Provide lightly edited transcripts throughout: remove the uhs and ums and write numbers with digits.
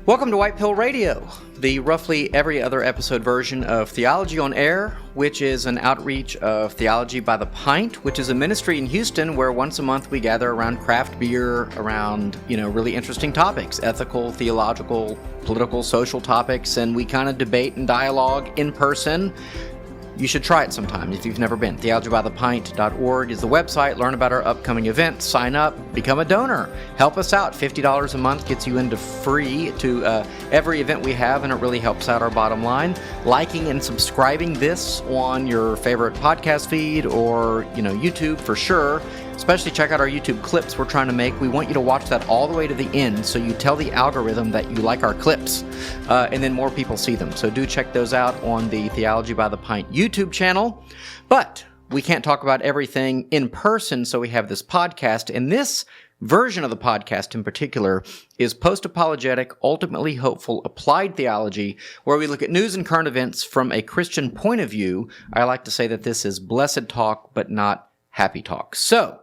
Welcome to White Pill Radio, the roughly every other episode version of Theology on Air, which is an outreach of Theology by the Pint, which is a ministry in Houston where once a month we gather around craft beer, around, really interesting topics, ethical, theological, political, social topics, and we kind of debate and dialogue in person. You should try it sometime if you've never been. theologybythepint.org is the website. Learn about our upcoming events. Sign up. Become a donor. Help us out. $50 a month gets you into free to every event we have, and it really helps out our bottom line. Liking and subscribing this on your favorite podcast feed or, YouTube for sure. Especially check out our YouTube clips we're trying to make. We want you to watch that all the way to the end so you tell the algorithm that you like our clips, and then more people see them. So do check those out on the Theology by the Pint YouTube channel. But we can't talk about everything in person, so we have this podcast. And this version of the podcast in particular is post-apologetic, ultimately hopeful, applied theology, where we look at news and current events from a Christian point of view. I like to say that this is blessed talk, but not happy talk. So,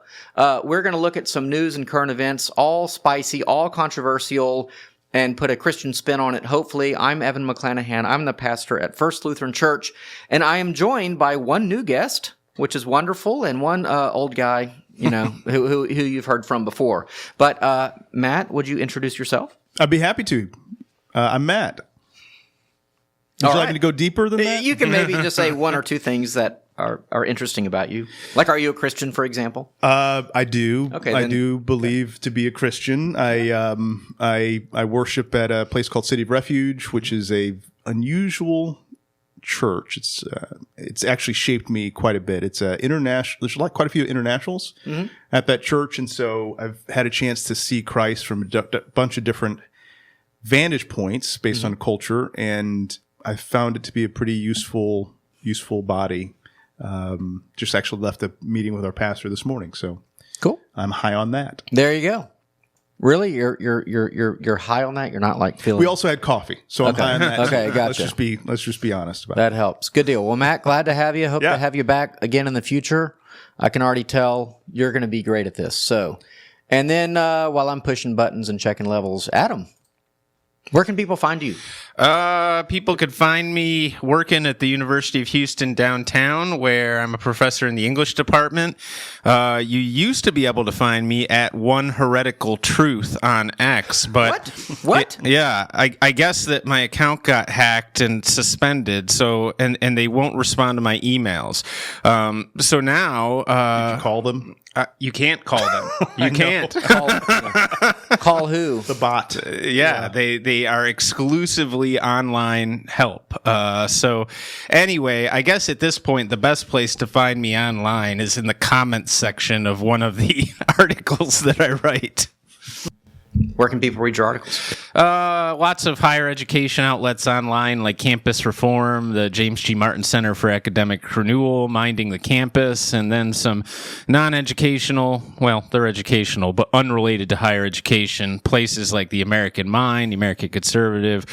we're going to look at some news and current events, all spicy, all controversial, and put a Christian spin on it, hopefully. I'm Evan McClanahan. I'm the pastor at First Lutheran Church, and I am joined by one new guest, which is wonderful, and one old guy, who you've heard from before. But, Matt, would you introduce yourself? I'd be happy to. I'm Matt. Would you like me to go deeper than that? You can maybe just say one or two things that are interesting about you. Like, are you a Christian, for example? I do. Okay, I do believe to be a Christian. I worship at a place called City of Refuge, which is a unusual church. It's actually shaped me quite a bit. It's international. There's quite a few internationals at that church, and so I've had a chance to see Christ from a bunch of different vantage points based on culture, and I found it to be a pretty useful body. Just actually left a meeting with our pastor this morning, so cool. I'm high on that. There you go. Really, you're high on that. You're not like feeling. We also had coffee, so I'm high on that. Okay, gotcha. Let's just be honest about that. Helps. Good deal. Well, Matt, glad to have you. Hope to have you back again in the future. I can already tell you're going to be great at this. So, and then while I'm pushing buttons and checking levels, Adam, where can people find you? People could find me working at the University of Houston downtown, where I'm a professor in the English department. You used to be able to find me at One Heretical Truth on X, but what? I guess that my account got hacked and suspended, so and they won't respond to my emails. So now, Did you call them? You can't call them. You can't. Call who? The bot. Yeah, they are exclusively online help. So anyway, I guess at this point, the best place to find me online is in the comments section of one of the articles that I write. Where can people read your articles? Lots of higher education outlets online, like Campus Reform, the James G. Martin Center for Academic Renewal, Minding the Campus, and then some non-educational, well, they're educational, but unrelated to higher education, places like the American Mind, the American Conservative,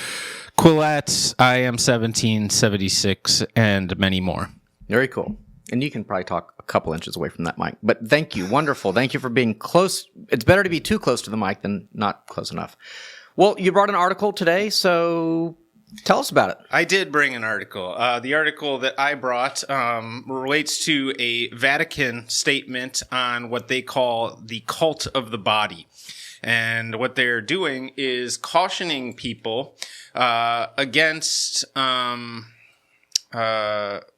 Quillette, IM 1776, and many more. Very cool. And you can probably talk a couple inches away from that mic. But thank you. Wonderful. Thank you for being close. It's better to be too close to the mic than not close enough. Well, you brought an article today, so tell us about it. I did bring an article. The article that I brought relates to a Vatican statement on what they call the cult of the body. And what they're doing is cautioning people against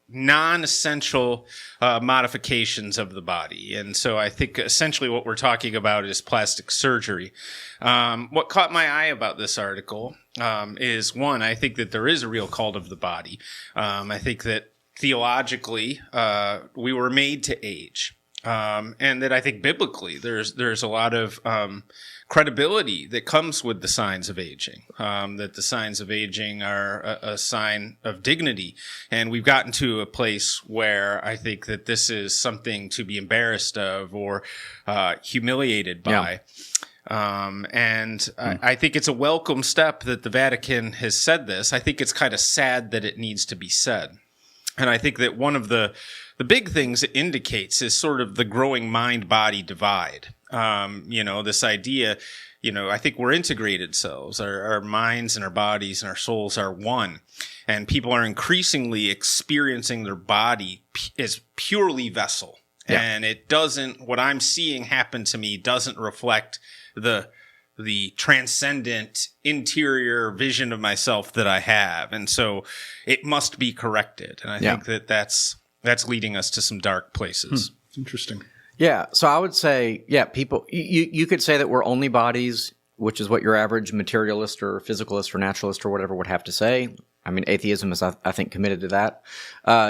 non-essential modifications of the body. And so I think essentially what we're talking about is plastic surgery. What caught my eye about this article is, one, I think that there is a real cult of the body. I think that theologically we were made to age. And that I think biblically there's a lot of credibility that comes with the signs of aging, that the signs of aging are a sign of dignity. And we've gotten to a place where I think that this is something to be embarrassed of or humiliated by. I think it's a welcome step that the Vatican has said this. I think it's kind of sad that it needs to be said. And I think that one of the big things it indicates is sort of the growing mind-body divide. This idea, I think we're integrated selves. Our minds and our bodies and our souls are one. And people are increasingly experiencing their body as purely vessel. Yeah. And what I'm seeing happen to me doesn't reflect the transcendent interior vision of myself that I have. And so it must be corrected. And I think that's leading us to some dark places. Interesting. Yeah. So I would say, people, you could say that we're only bodies, which is what your average materialist or physicalist or naturalist or whatever would have to say. I mean, atheism is, I think, committed to that.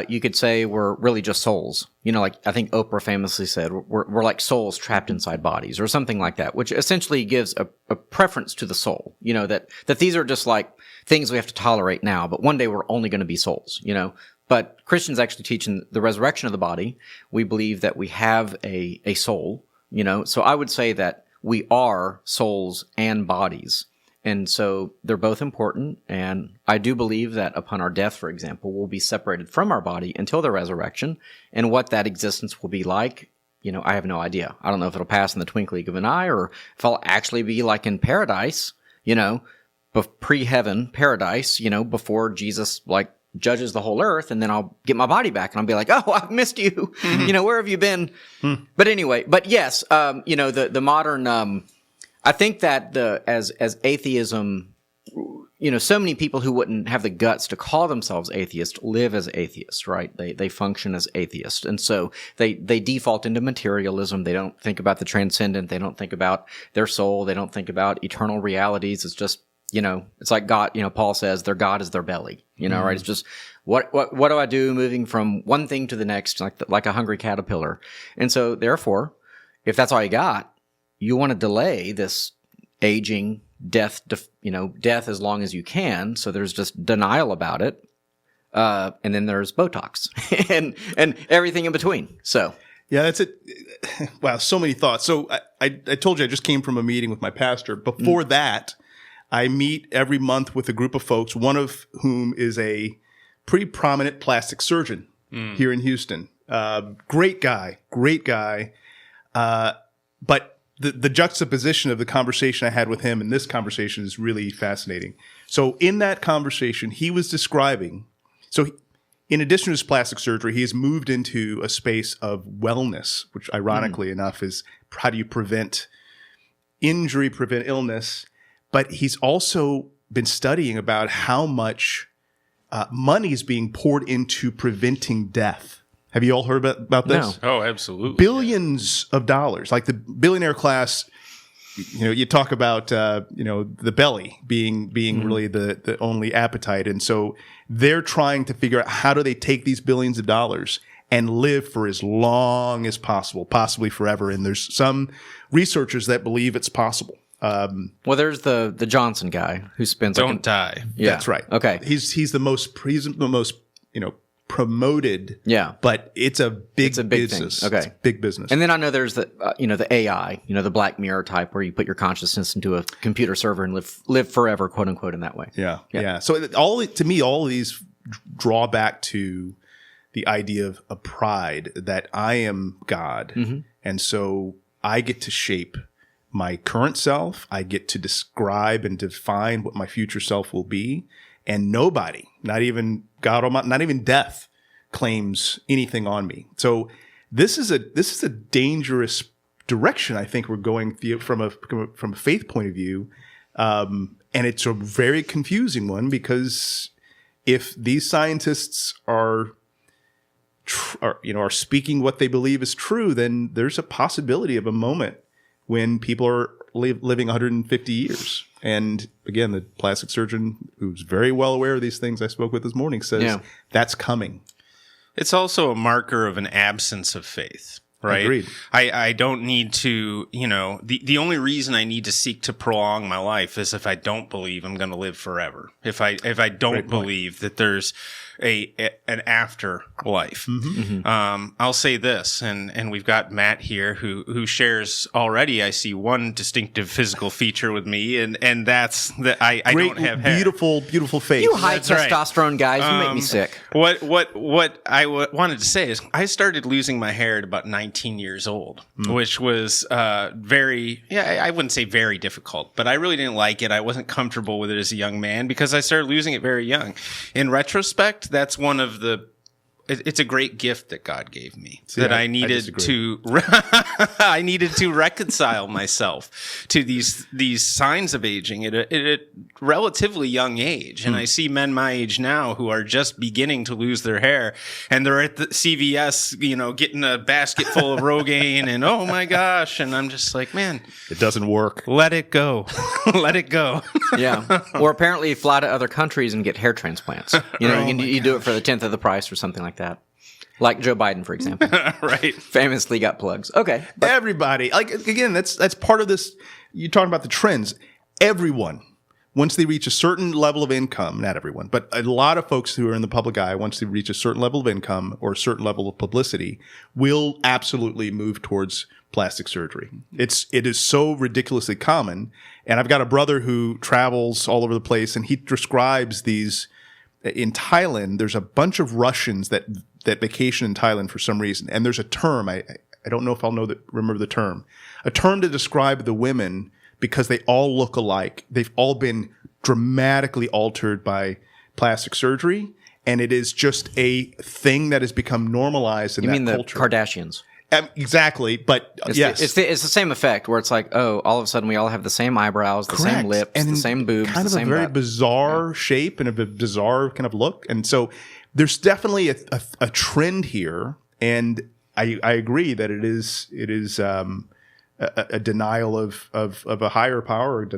You could say we're really just souls. Like I think Oprah famously said, we're like souls trapped inside bodies or something like that, which essentially gives a preference to the soul, that these are just like things we have to tolerate now, but one day we're only going to be souls, But Christians actually teach in the resurrection of the body. We believe that we have a soul, So I would say that we are souls and bodies. And so they're both important, and I do believe that upon our death, for example, we'll be separated from our body until the resurrection, and what that existence will be like, I have no idea. I don't know if it'll pass in the twinkling of an eye, or if I'll actually be like in paradise, pre-heaven paradise, before Jesus, judges the whole earth, and then I'll get my body back, and I'll be like, oh, I've missed you, where have you been? But anyway, yes, the modern... I think that as atheism, so many people who wouldn't have the guts to call themselves atheists live as atheists, right? They function as atheists. And so they default into materialism. They don't think about the transcendent. They don't think about their soul. They don't think about eternal realities. It's just, it's like God, Paul says their God is their belly, right? It's just, what do I do moving from one thing to the next, like a hungry caterpillar? And so therefore, if that's all you got, you want to delay this aging, death as long as you can. So there's just denial about it. And then there's Botox and everything in between. So. Yeah, that's it. Wow, so many thoughts. So I told you I just came from a meeting with my pastor. Before that, I meet every month with a group of folks, one of whom is a pretty prominent plastic surgeon here in Houston. Great guy. But the juxtaposition of the conversation I had with him and this conversation is really fascinating. So in that conversation, he was describing, in addition to his plastic surgery, he has moved into a space of wellness, which ironically enough is how do you prevent injury, prevent illness. But he's also been studying about how much money is being poured into preventing death. Have you all heard about this? No. Oh, absolutely. Billions of dollars. Like the billionaire class, you talk about, the belly being really the only appetite. And so they're trying to figure out how do they take these billions of dollars and live for as long as possible, possibly forever. And there's some researchers that believe it's possible. Well, there's the Johnson guy who spends Don't die. Yeah. That's right. Okay. He's the most promoted. Yeah. But it's a big business. Thing. Okay. It's big business. And then I know there's the the AI, the Black Mirror type where you put your consciousness into a computer server and live forever, quote unquote, in that way. Yeah. So all of these draw back to the idea of a pride that I am God. And so I get to shape my current self. I get to describe and define what my future self will be. And nobody, not even God Almighty, not even death, claims anything on me. So this is a dangerous direction. I think we're going from a faith point of view, and it's a very confusing one because if these scientists are speaking what they believe is true, then there's a possibility of a moment when people are living 150 years. And again, the plastic surgeon, who's very well aware of these things I spoke with this morning, says that's coming. It's also a marker of an absence of faith, right? Agreed. I don't need to, the only reason I need to seek to prolong my life is if I don't believe I'm going to live forever. If I don't believe that there's an afterlife. I'll say this, and we've got Matt here who shares already. I see one distinctive physical feature with me, and that's that I don't have hair. Beautiful face. You high testosterone guys, you make me sick. What I wanted to say is I started losing my hair at about 19 19 years old, which was I wouldn't say very difficult, but I really didn't like it. I wasn't comfortable with it as a young man because I started losing it very young. In retrospect, that's one of the it's a great gift that God gave me. See, that I needed to I needed to reconcile myself to these signs of aging at a relatively young age. And I see men my age now who are just beginning to lose their hair, and they're at the CVS, getting a basket full of Rogaine, and oh my gosh, and I'm just like, man, it doesn't work. Let it go. Let it go. Yeah. Or apparently you fly to other countries and get hair transplants. You do it for the 10th of the price or something like that. Like Joe Biden, for example. Right. Famously got plugs. Okay. Everybody. Again, that's part of this. You're talking about the trends. Everyone, once they reach a certain level of income, not everyone, but a lot of folks who are in the public eye, once they reach a certain level of income or a certain level of publicity, will absolutely move towards plastic surgery. It is so ridiculously common. And I've got a brother who travels all over the place, and he describes these. In Thailand, there's a bunch of Russians that vacation in Thailand for some reason. And there's a term, I don't know if I'll remember the term, a term to describe the women because they all look alike. They've all been dramatically altered by plastic surgery. And it is just a thing that has become normalized in that culture. You mean the Kardashians? Exactly, but yes. It's the same effect where it's like, oh, all of a sudden we all have the same eyebrows, the same lips, and the same boobs, kind the of same a very butt. bizarre shape and a bizarre kind of look. And so there's definitely a trend here, and I agree that it is a denial of a higher power, a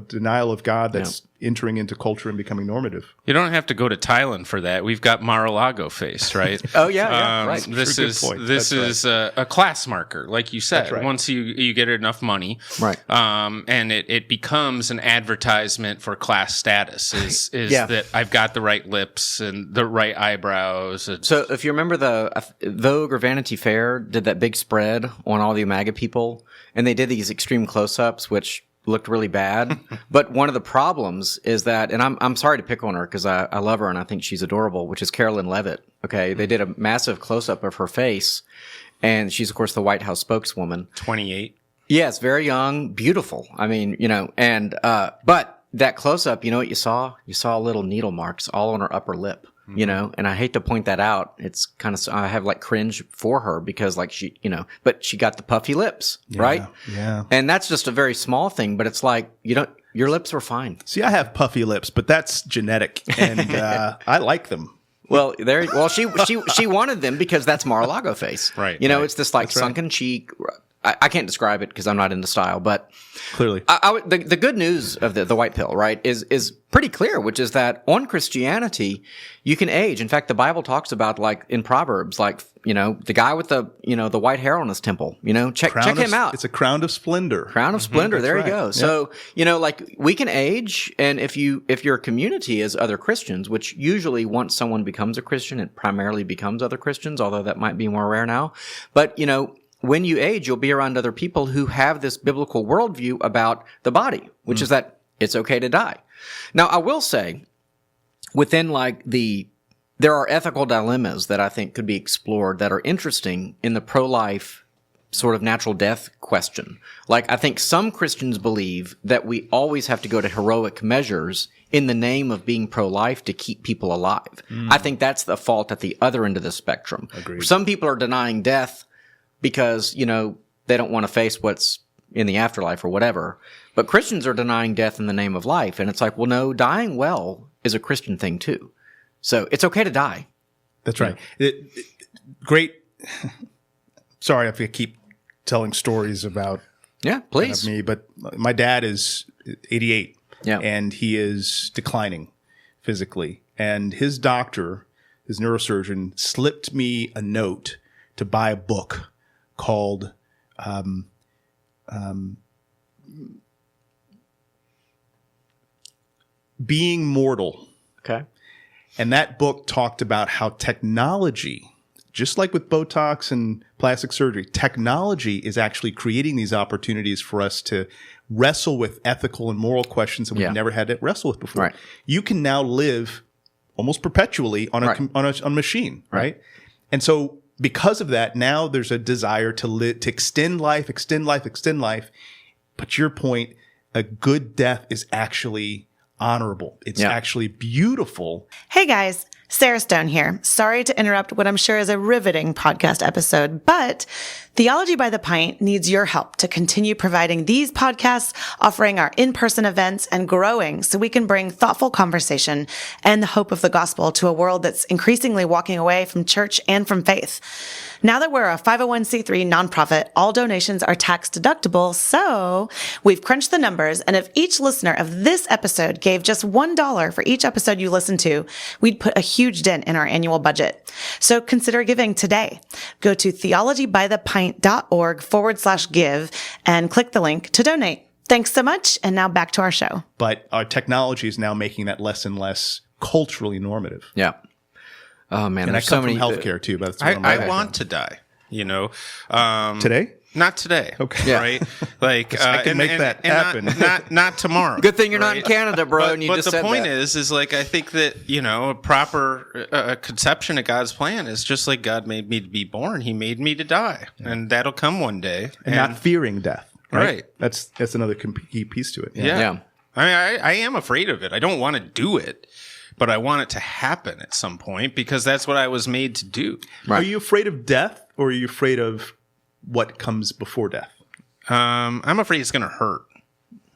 denial of God that's entering into culture and becoming normative. You don't have to go to Thailand for that. We've got Mar-a-Lago face, right? Oh yeah, right. This is a class marker, like you said. Right. Once you get enough money, right? And it becomes an advertisement for class status. Is that I've got the right lips and the right eyebrows. So if you remember the Vogue or Vanity Fair did that big spread on all the MAGA people, and they did these extreme close-ups, which looked really bad. But one of the problems is that, and I'm sorry to pick on her because I love her and I think she's adorable, which is Carolyn Levitt. Okay. They did a massive close up of her face, and she's of course the White House spokeswoman. 28. Yes. Very young, beautiful. I mean, but that close up, you know what you saw? You saw little needle marks all on her upper lip. And I hate to point that out. It's kind of, I have like cringe for her because like she, but she got the puffy lips, right? Yeah. And that's just a very small thing, but it's like, your lips were fine. See, I have puffy lips, but that's genetic and, I like them. Well, she wanted them because that's Mar-a-Lago face. Right. It's this like sunken cheek. I can't describe it because I'm not into style, but clearly, the good news of the white pill, right, is pretty clear, which is that on Christianity, you can age. In fact, the Bible talks about like in Proverbs, like the guy with the the white hair on his temple. Check him out. It's a crown of splendor. Crown of splendor. There you go. Yep. So like we can age, and if your community is other Christians, which usually once someone becomes a Christian, it primarily becomes other Christians, although that might be more rare now. But when you age, you'll be around other people who have this biblical worldview about the body, which is that it's okay to die. Now, I will say, within there are ethical dilemmas that I think could be explored that are interesting in the pro-life sort of natural death question. Like, I think some Christians believe that we always have to go to heroic measures in the name of being pro-life to keep people alive. I think that's the fault at the other end of the spectrum. Agreed. Some people are denying death because, they don't want to face what's in the afterlife or whatever. But Christians are denying death in the name of life. And it's like, well, no, dying well is a Christian thing too. So it's okay to die. That's right. Great. Sorry if I keep telling stories about please. Me, but my dad is 88 and he is declining physically. And his doctor, his neurosurgeon, slipped me a note to buy a book called Being Mortal. Okay. And that book talked about how technology, just like with Botox and plastic surgery, technology is actually creating these opportunities for us to wrestle with ethical and moral questions that we've never had to wrestle with before. Right. You can now live almost perpetually on a machine, right? And so because of that, now there's a desire to extend life. But to your point, a good death is actually honorable. It's actually beautiful. Hey guys, Sarah Stone here. Sorry to interrupt what I'm sure is a riveting podcast episode, but Theology by the Pint needs your help to continue providing these podcasts, offering our in-person events, and growing so we can bring thoughtful conversation and the hope of the gospel to a world that's increasingly walking away from church and from faith. Now that we're a 501c3 nonprofit, all donations are tax deductible, so we've crunched the numbers, and if each listener of this episode gave just $1 for each episode you listen to, we'd put a huge dent in our annual budget. So consider giving today. Go to theologybythepint.org/give and click the link to donate. Thanks so much, and now back to our show. But our technology is now making that less and less culturally normative. Yeah. Oh man, and I come from healthcare too. But I want to die. Today? Not today. Okay, right? Like I can make that happen. Not tomorrow. Good thing you're not in Canada, bro. But the point is like I think that a proper conception of God's plan is just like God made me to be born. He made me to die, and that'll come one day. And not fearing death. Right. That's another key piece to it. Yeah. I mean, I am afraid of it. I don't want to do it. But I want it to happen at some point because that's what I was made to do. Right. Are you afraid of death or are you afraid of what comes before death? I'm afraid it's going to hurt.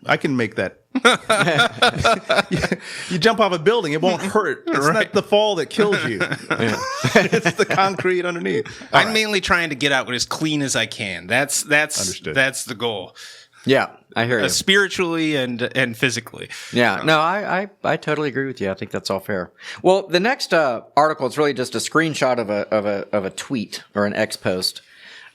I can make that. You jump off a building, it won't hurt. It's not the fall that kills you. It's the concrete underneath. I'm mainly trying to get out as clean as I can. That's Understood. That's the goal. Yeah, I hear you. Spiritually and physically. Yeah, no, I totally agree with you. I think that's all fair. Well, the next article is really just a screenshot of a tweet or an X post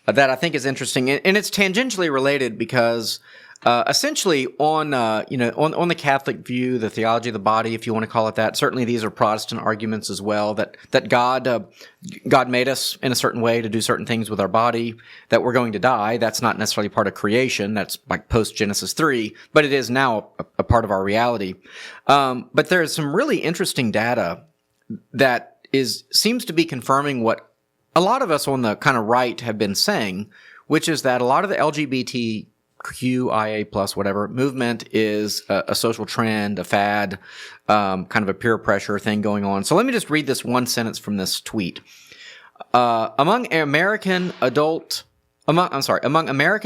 that I think is interesting, and it's tangentially related because essentially on the Catholic view, the theology of the body, if you want to call it that. Certainly, these are Protestant arguments as well. That God made us in a certain way to do certain things with our body. That we're going to die. That's not necessarily part of creation. That's like post Genesis 3, but it is now a part of our reality. But there is some really interesting data that seems to be confirming what a lot of us on the kind of right have been saying, which is that a lot of the LGBTQIA plus whatever movement is a social trend, a fad, kind of a peer pressure thing going on. So let me just read this one sentence from this tweet. Among American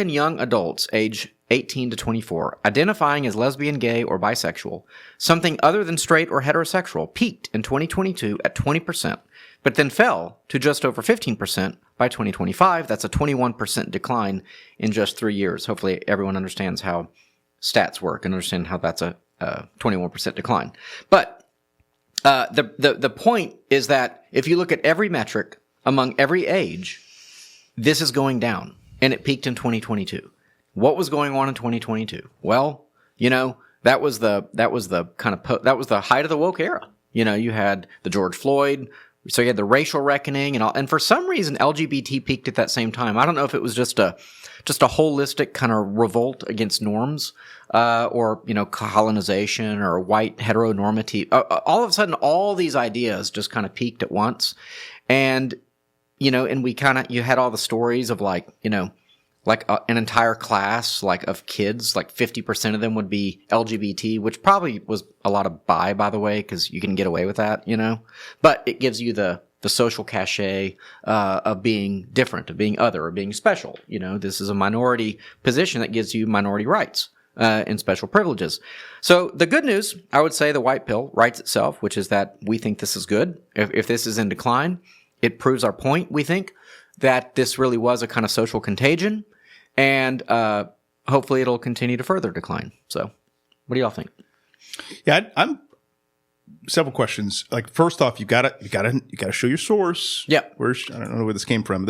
young adults age 18 to 24, identifying as lesbian, gay, or bisexual, something other than straight or heterosexual peaked in 2022 at 20%, but then fell to just over 15% by 2025. That's a 21% decline in just 3 years. Hopefully everyone understands how stats work and understand how that's a 21% decline. But the point is that if you look at every metric among every age, this is going down, and it peaked in 2022. What was going on in 2022? Well, that was the height of the woke era. You had the George Floyd. So you had the racial reckoning and for some reason LGBT peaked at that same time. I don't know if it was just a holistic kind of revolt against norms, or colonization or white heteronormative. All of a sudden, all these ideas just kind of peaked at once, and you had all the stories of an entire class of kids, 50% of them would be LGBT, which probably was a lot of by the way, because you can get away with that, But it gives you the social cachet of being different, of being other, of being special. This is a minority position that gives you minority rights and special privileges. So the good news, I would say the white pill writes itself, which is that we think this is good. If this is in decline, it proves our point, we think, that this really was a kind of social contagion. And hopefully it'll continue to further decline. So what do y'all think? Yeah, I'm several questions. First off, you gotta show your source. Yeah. I don't know where this came from.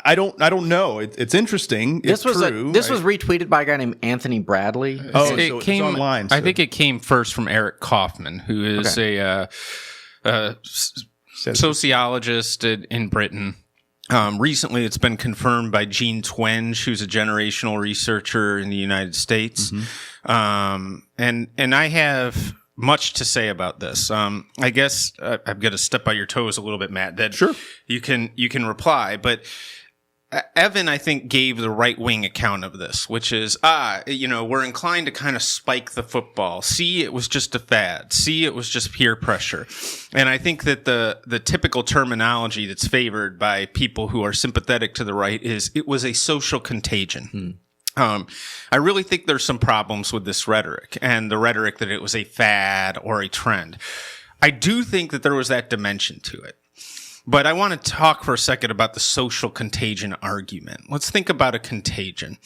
I don't know. It's interesting. This was retweeted by a guy named Anthony Bradley. It came it's online. I think it came first from Eric Kaufman, who is a sociologist in Britain. Recently, it's been confirmed by Jean Twenge, who's a generational researcher in the United States. Mm-hmm. And I have much to say about this. I guess I'm going to step on your toes a little bit, Matt. That Sure. You can reply, but Evan, I think, gave the right-wing account of this, which is, we're inclined to kind of spike the football. See, it was just a fad. See, it was just peer pressure. And I think that the typical terminology that's favored by people who are sympathetic to the right is it was a social contagion. I really think there's some problems with this rhetoric and the rhetoric that it was a fad or a trend. I do think that there was that dimension to it. But I want to talk for a second about the social contagion argument. Let's think about a contagion.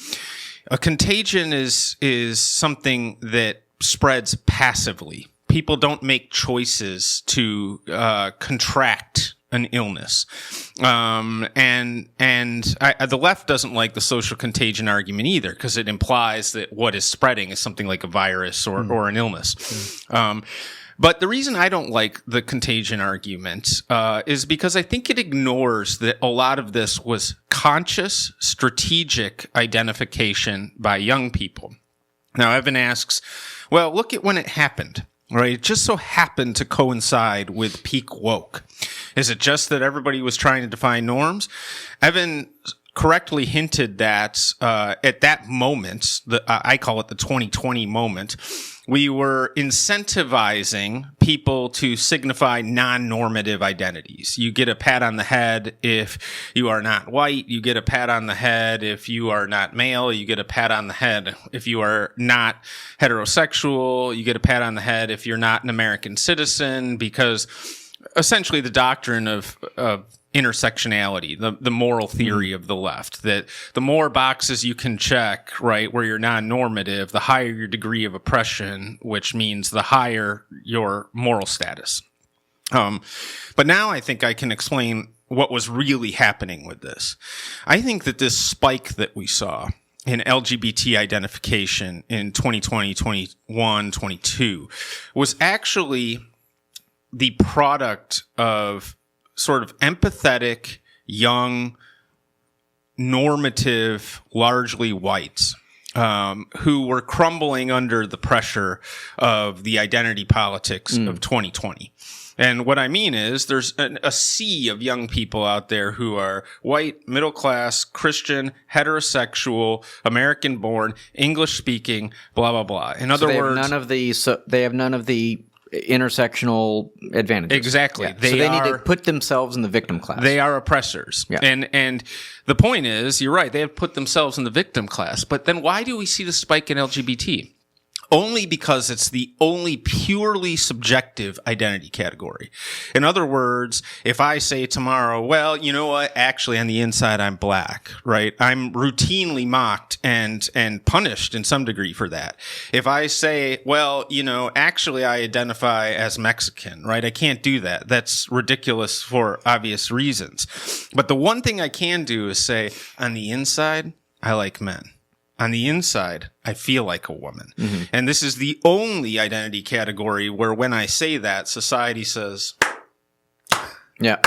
A contagion is something that spreads passively. People don't make choices to contract an illness. The left doesn't like the social contagion argument either, because it implies that what is spreading is something like a virus or an illness. But the reason I don't like the contagion argument is because I think it ignores that a lot of this was conscious, strategic identification by young people. Now, Evan asks, well, look at when it happened, right? It just so happened to coincide with peak woke. Is it just that everybody was trying to define norms? Evan correctly hinted that at that moment, I call it the 2020 moment, we were incentivizing people to signify non-normative identities. You get a pat on the head if you are not white. You get a pat on the head if you are not male. You get a pat on the head if you are not heterosexual. You get a pat on the head if you're not an American citizen, because essentially the doctrine of intersectionality, the moral theory of the left, that the more boxes you can check, right, where you're non-normative, the higher your degree of oppression, which means the higher your moral status. But now I think I can explain what was really happening with this. I think that this spike that we saw in LGBT identification in 2020, 21, 22 was actually the product of sort of empathetic, young, normative, largely whites, who were crumbling under the pressure of the identity politics of 2020. And what I mean is there's a sea of young people out there who are white, middle class, Christian, heterosexual, American born, English speaking, blah, blah, blah. In other words, they have none of the intersectional advantages. Exactly. Yeah. They need to put themselves in the victim class. They are oppressors. Yeah. And the point is, you're right, they have put themselves in the victim class. But then why do we see the spike in LGBT? Only because it's the only purely subjective identity category. In other words, if I say tomorrow, well, you know what? Actually, on the inside, I'm black, right? I'm routinely mocked and punished in some degree for that. If I say, well, actually, I identify as Mexican, right? I can't do that. That's ridiculous for obvious reasons. But the one thing I can do is say, on the inside, I like men. On the inside, I feel like a woman. Mm-hmm. And this is the only identity category where when I say that, society says, yeah.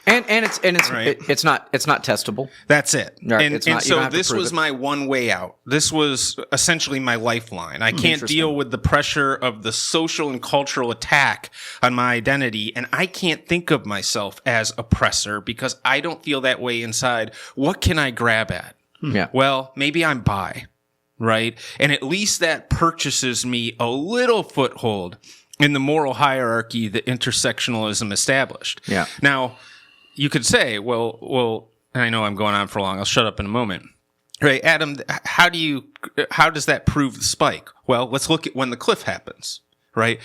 And it's right. it's not testable. That's it. Right. And so this was my one way out. This was essentially my lifeline. I can't deal with the pressure of the social and cultural attack on my identity, and I can't think of myself as oppressor because I don't feel that way inside. What can I grab at? Yeah. Well, maybe I'm bi, right? And at least that purchases me a little foothold in the moral hierarchy that intersectionalism established. Yeah. Now, you could say, well, and I know I'm going on for long. I'll shut up in a moment. Right, Adam, how does that prove the spike? Well, let's look at when the cliff happens. Right?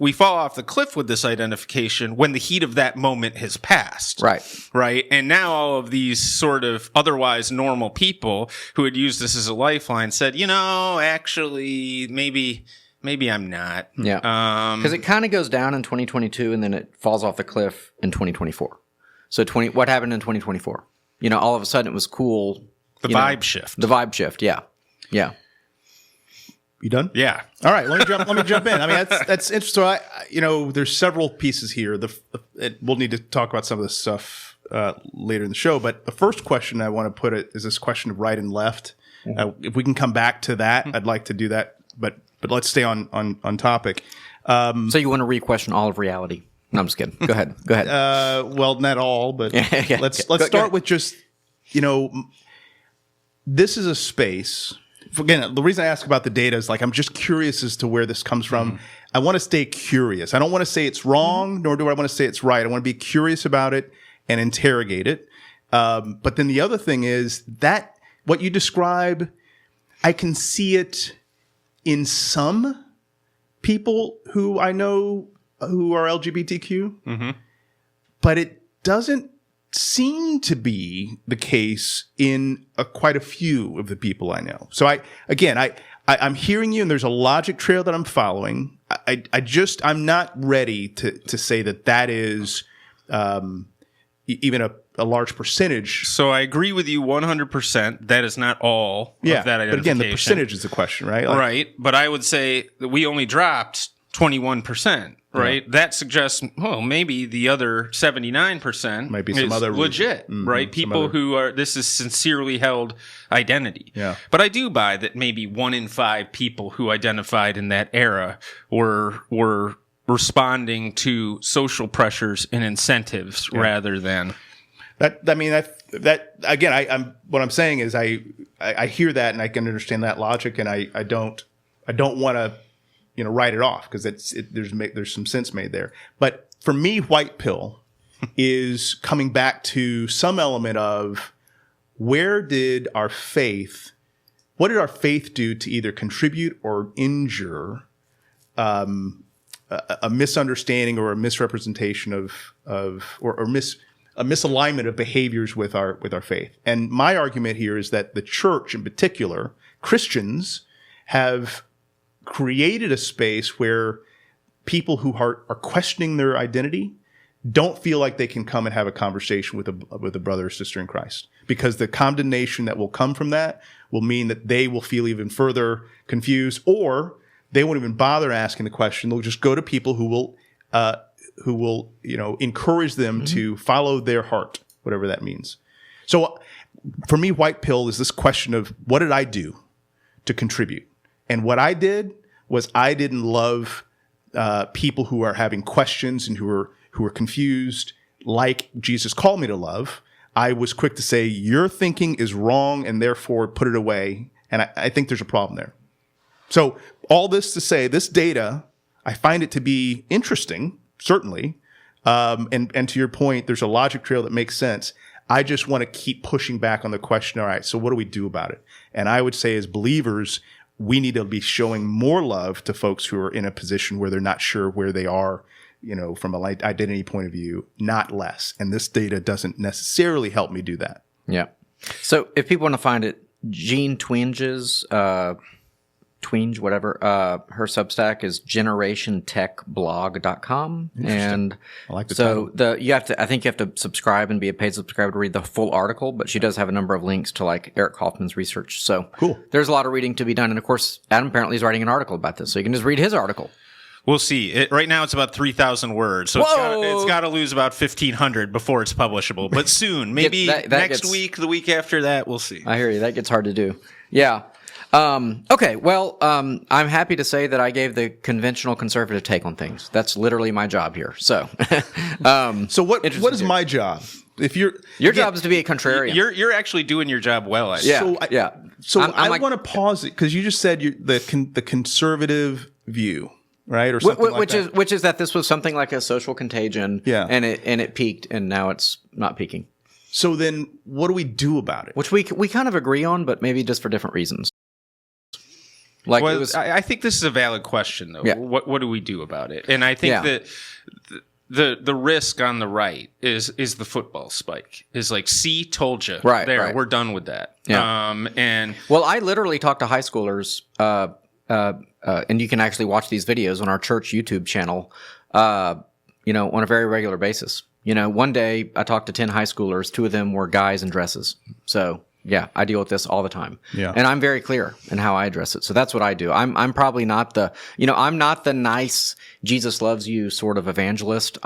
We fall off the cliff with this identification when the heat of that moment has passed. Right. Right. And now all of these sort of otherwise normal people who had used this as a lifeline said, actually, maybe I'm not. Yeah. Because it kind of goes down in 2022 and then it falls off the cliff in 2024. So what happened in 2024? All of a sudden it was cool. The vibe shift. The vibe shift. Yeah. Yeah. You done? Yeah. All right. Let me jump in. I mean, that's interesting. So there's several pieces here. We'll need to talk about some of this stuff later in the show. But the first question I want to put is this question of right and left. If we can come back to that, I'd like to do that. But but let's stay on topic. So you want to re-question all of reality? No, I'm just kidding. Go ahead. Well, not all, but let's start with just, this is a space. Again, the reason I ask about the data is I'm just curious as to where this comes from. Mm-hmm. I want to stay curious. I don't want to say it's wrong, nor do I want to say it's right. I want to be curious about it and interrogate it. But then the other thing is that what you describe, I can see it in some people who I know who are LGBTQ, but it doesn't seem to be the case in quite a few of the people I know. So I'm hearing you, and there's a logic trail that I'm following. I'm not ready to say that is even a large percentage. So I agree with you 100%. That is not all of that identification. But again, the percentage is the question, right? Right. But I would say that we only dropped 21%, right? Yeah. That suggests, maybe the other 79% might be some other legit, right? People who this is sincerely held identity. Yeah. But I do buy that maybe 1 in 5 people who identified in that era were responding to social pressures and incentives rather than that. I mean, that again, what I'm saying is I hear that and I can understand that logic, and I don't want to write it off because there's some sense made there. But for me, white pill is coming back to some element of what did our faith do to either contribute or injure a misunderstanding or a misrepresentation of a misalignment of behaviors with our faith. And my argument here is that the church in particular, Christians, have created a space where people who are questioning their identity don't feel like they can come and have a conversation with a brother or sister in Christ, because the condemnation that will come from that will mean that they will feel even further confused, or they won't even bother asking the question. They'll just go to people who will encourage them to follow their heart, whatever that means. So for me, white pill is this question of what did I do to contribute? And what I did was I didn't love people who are having questions and who are confused, like Jesus called me to love. I was quick to say, your thinking is wrong, and therefore put it away. And I think there's a problem there. So all this to say, this data, I find it to be interesting, certainly. And to your point, there's a logic trail that makes sense. I just want to keep pushing back on the question, all right, so what do we do about it? And I would say as believers, we need to be showing more love to folks who are in a position where they're not sure where they are, from an identity point of view, not less. And this data doesn't necessarily help me do that. Yeah. So if people want to find it, Jean Twenge, whatever, her Substack is generationtechblog.com. And I like the so title. I think you have to subscribe and be a paid subscriber to read the full article, but she does have a number of links to Eric Kaufman's research. So cool. There's a lot of reading to be done. And of course, Adam apparently is writing an article about this, so you can just read his article. We'll see. Right now it's about 3,000 words, so it's got to lose about 1,500 before it's publishable. But soon, maybe next week, the week after that, we'll see. I hear you. That gets hard to do. Yeah. Okay. Well, I'm happy to say that I gave the conventional conservative take on things. That's literally my job here. So, so what is my job? If your job is to be a contrarian. You're actually doing your job well. I think. So I want to pause it because you just said the conservative view. Right, or something which is that this was something like a social contagion, and it peaked, and now it's not peaking. So then, what do we do about it? Which we kind of agree on, but maybe just for different reasons. I think this is a valid question, though. Yeah. What do we do about it? And I think that the risk on the right is the football spike. Is like, see, told you. Right, we're done with that. Yeah. And I literally talk to high schoolers. And you can actually watch these videos on our church YouTube channel, on a very regular basis. One day I talked to 10 high schoolers. 2 of them were guys in dresses. So yeah, I deal with this all the time. Yeah. And I'm very clear in how I address it. So that's what I do. I'm probably not I'm not the nice Jesus loves you sort of evangelist.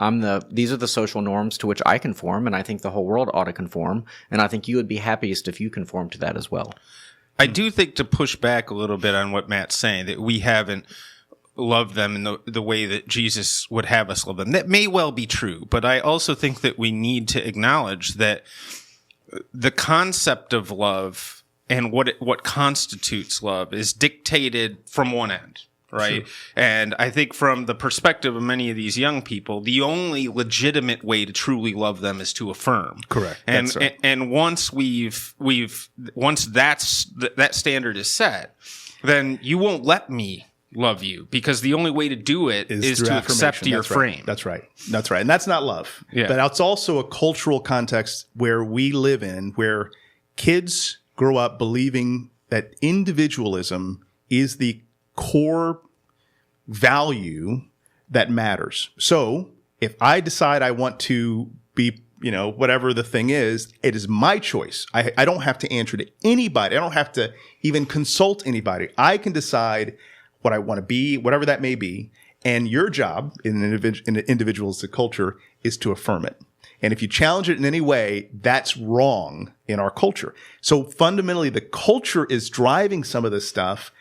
These are the social norms to which I conform, and I think the whole world ought to conform. And I think you would be happiest if you conform to that as well. I do think, to push back a little bit on what Matt's saying, that we haven't loved them in the way that Jesus would have us love them. That may well be true, but I also think that we need to acknowledge that the concept of love and what constitutes love is dictated from one end, right? Sure. And I think from the perspective of many of these young people, the only legitimate way to truly love them is to affirm. Correct. And once once that standard is set, then you won't let me love you, because the only way to do it is to accept your frame. That's right. And that's not love. Yeah. But it's also a cultural context where we live in, where kids grow up believing that individualism is the core value that matters. So if I decide I want to be, whatever the thing is, it is my choice. I don't have to answer to anybody. I don't have to even consult anybody. I can decide what I want to be, whatever that may be. And your job in an individualistic culture is to affirm it. And if you challenge it in any way, that's wrong in our culture. So fundamentally, the culture is driving some of this stuff.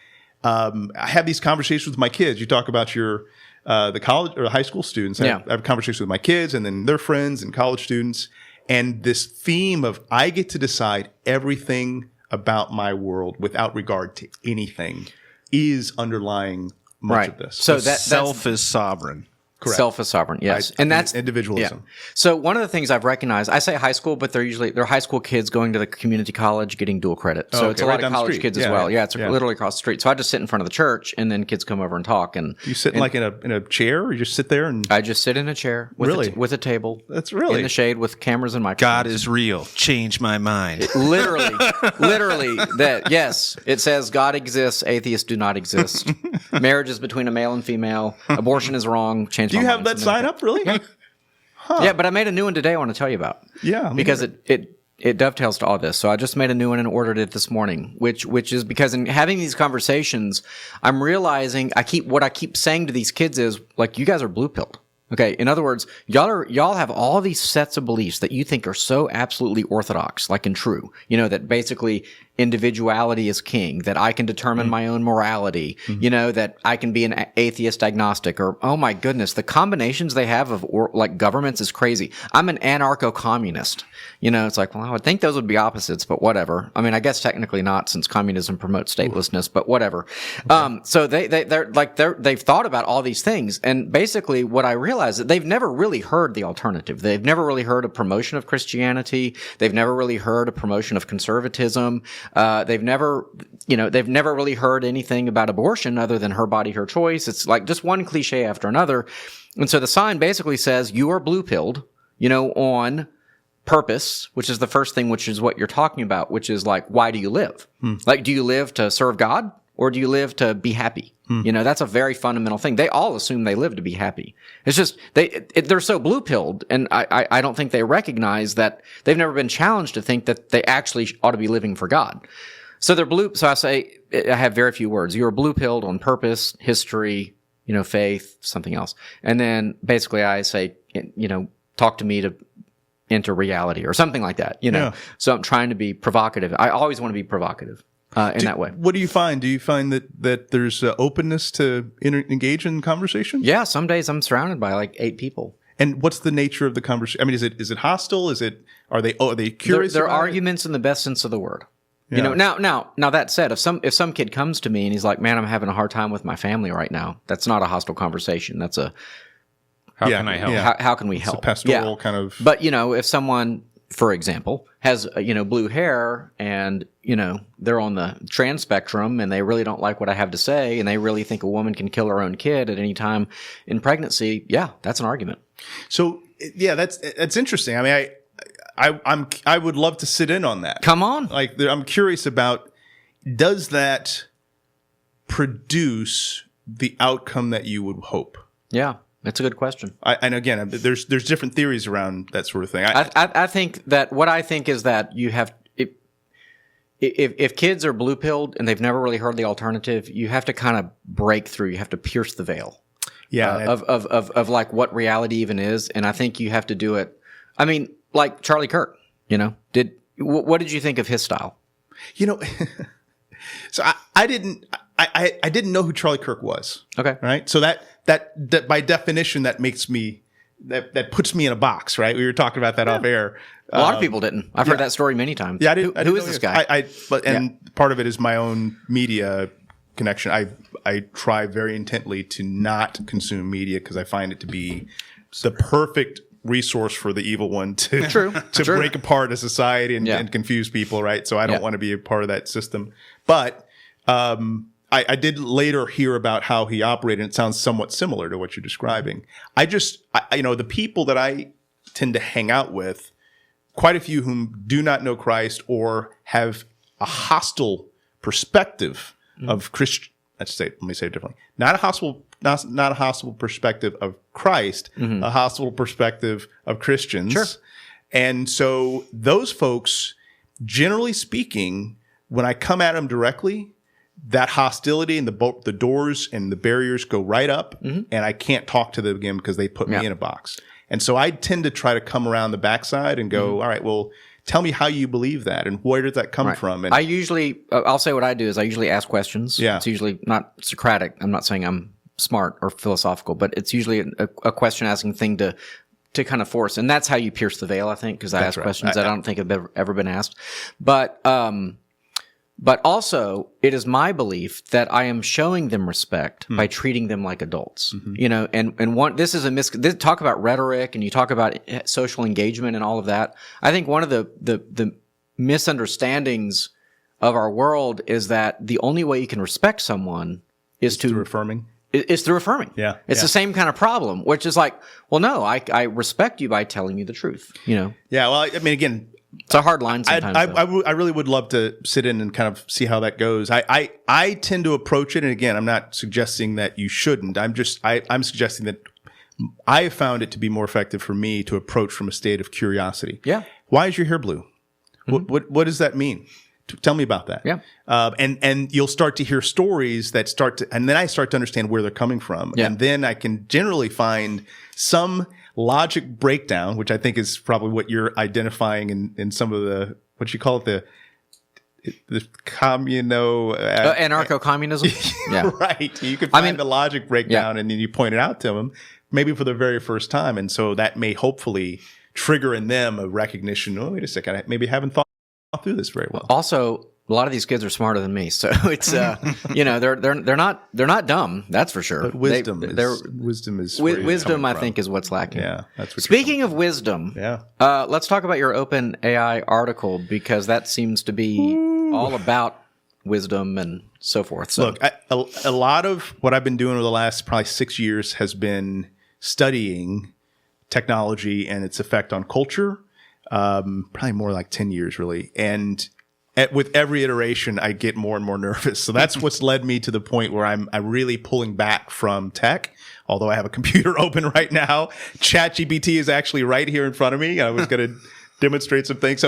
I have these conversations with my kids. You talk about the college or high school students. I have conversations with my kids and then their friends and college students. And this theme of I get to decide everything about my world without regard to anything is underlying much of this. So that self is sovereign. Correct. Self is sovereign, yes. And that's individualism. Yeah. So one of the things I've recognized, I say high school, but they're high school kids going to the community college getting dual credit. So it's a lot of college kids as well. Yeah, it's literally across the street. So I just sit in front of the church, and then kids come over and talk. And you sit in a chair, or you just sit there and I just sit in a chair with a table. That's really in the shade with cameras and microphones. God is real. Change my mind. Literally that. Yes, it says God exists. Atheists do not exist. Marriage is between a male and female. Abortion is wrong. Change. Do you have that sign up, really? Yeah. Huh. Yeah, but I made a new one today I want to tell you about. Yeah. Because it dovetails to all this. So I just made a new one and ordered it this morning, which is because in having these conversations, I'm realizing what I keep saying to these kids is, like, you guys are blue-pilled. Okay. In other words, y'all have all these sets of beliefs that you think are so absolutely orthodox, like and true. That basically individuality is king, that I can determine my own morality, that I can be an atheist agnostic, or, oh my goodness, the combinations they have of governments is crazy. I'm an anarcho-communist. It's like, well, I would think those would be opposites, but whatever. I mean, I guess technically not, since communism promotes statelessness, but whatever. Okay. So they've thought about all these things, and basically what I realize is that they've never really heard the alternative. They've never really heard a promotion of Christianity. They've never really heard a promotion of conservatism. They've never really heard anything about abortion other than her body, her choice. It's like just one cliche after another. And so the sign basically says you are blue-pilled, on purpose, which is the first thing, which is what you're talking about, which is like, why do you live? Like, do you live to serve God, or do you live to be happy? That's a very fundamental thing. They all assume they live to be happy. It's just they're so blue-pilled, and I don't think they recognize that they've never been challenged to think that they actually ought to be living for God. So they're blue. So I say, I have very few words. You're blue-pilled on purpose, history, faith, something else, and then basically I say, talk to me to enter reality or something like that. So I'm trying to be provocative. I always want to be provocative. In that way. What do you find? Do you find that there's openness to engage in conversation? Yeah, some days I'm surrounded by like 8 people. And what's the nature of the conversation? I mean, is it hostile? Are they curious? They're arguments in the best sense of the word. Yeah. Now that said, if some kid comes to me and he's like, "Man, I'm having a hard time with my family right now," that's not a hostile conversation. That's a how can I help? Yeah. How can we help? It's a pastoral kind of. But if someone, for example, has blue hair and they're on the trans spectrum and they really don't like what I have to say and they really think a woman can kill her own kid at any time in pregnancy, yeah, that's an argument. So yeah, that's interesting. I mean, I would love to sit in on that. Come on. Like, I'm curious about, does that produce the outcome that you would hope? Yeah. That's a good question. And again, there's different theories around that sort of thing. I think that what I think is that you have, if kids are blue-pilled and they've never really heard the alternative, you have to kind of break through. You have to pierce the veil. Yeah. Of like what reality even is. And I think you have to do it. I mean, like Charlie Kirk, what did you think of his style? So I didn't know who Charlie Kirk was. Okay. Right. So that by definition, that makes me, that puts me in a box, right? We were talking about that off air. A lot of people didn't. I've heard that story many times. Yeah. I didn't Who know is this guy? Part of it is my own media connection. I try very intently to not consume media because I find it to be the perfect resource for the evil one to break apart a society and confuse people, right? So I don't want to be a part of that system. But I did later hear about how he operated, and it sounds somewhat similar to what you're describing. The people that I tend to hang out with, quite a few whom do not know Christ or have a hostile perspective of Christian. Let me say it differently. Not a hostile perspective of Christ, a hostile perspective of Christians. Sure. And so those folks, generally speaking, when I come at them directly, that hostility and the doors and the barriers go right up, and I can't talk to them again because they put me in a box. And so I tend to try to come around the backside and go, all right, well, tell me how you believe that and where did that come from? And I usually, I'll say what I do is I usually ask questions. Yeah. It's usually not Socratic. I'm not saying I'm smart or philosophical, but it's usually a question asking thing to kind of force. And that's how you pierce the veil, I think, because I ask questions that I don't think have ever been asked. But also, it is my belief that I am showing them respect by treating them like adults. This is talk about rhetoric and you talk about social engagement and all of that. I think one of the misunderstandings of our world is that the only way you can respect someone is through affirming. It's through affirming. Yeah. It's the same kind of problem, which is like, well, no, I respect you by telling you the truth, Yeah, well, I mean, again, it's a hard line sometimes. I really would love to sit in and kind of see how that goes. I tend to approach it, and again, I'm not suggesting that you shouldn't. I'm suggesting that I have found it to be more effective for me to approach from a state of curiosity. Yeah. Why is your hair blue? What does that mean? Tell me about that. Yeah. And you'll start to hear stories that and then I start to understand where they're coming from. Yeah. And then I can generally find some logic breakdown, which I think is probably what you're identifying in some of the, what you call it, the anarcho-communism. Yeah. Right. You could find the logic breakdown and then you point it out to them, maybe for the very first time. And so that may hopefully trigger in them a recognition. Oh, wait a second. I maybe haven't thought through this very well. Also, a lot of these kids are smarter than me, so it's they're not dumb. That's for sure. But wisdom is I think is what's lacking. Yeah, that's what. Speaking of wisdom, let's talk about your Open AI article because that seems to be all about wisdom and so forth. So. Look, a lot of what I've been doing over the last probably 6 years has been studying technology and its effect on culture. Probably more like 10 years, really, and. With every iteration, I get more and more nervous. So that's what's led me to the point where I'm really pulling back from tech. Although I have a computer open right now, ChatGPT is actually right here in front of me. I was going to demonstrate some things.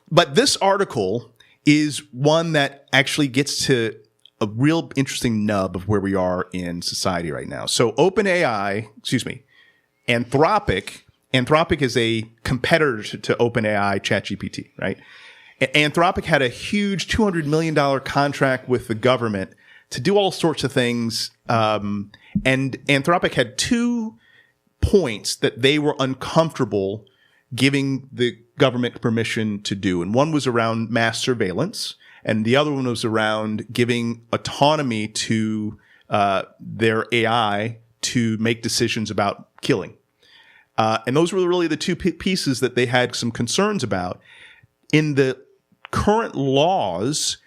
But this article is one that actually gets to a real interesting nub of where we are in society right now. So Anthropic is a competitor to OpenAI, ChatGPT, right? Anthropic had a huge $200 million contract with the government to do all sorts of things. And Anthropic had 2 points that they were uncomfortable giving the government permission to do. And one was around mass surveillance, and the other one was around giving autonomy to their AI to make decisions about killing. And those were really the 2 pieces that they had some concerns about. In the current laws,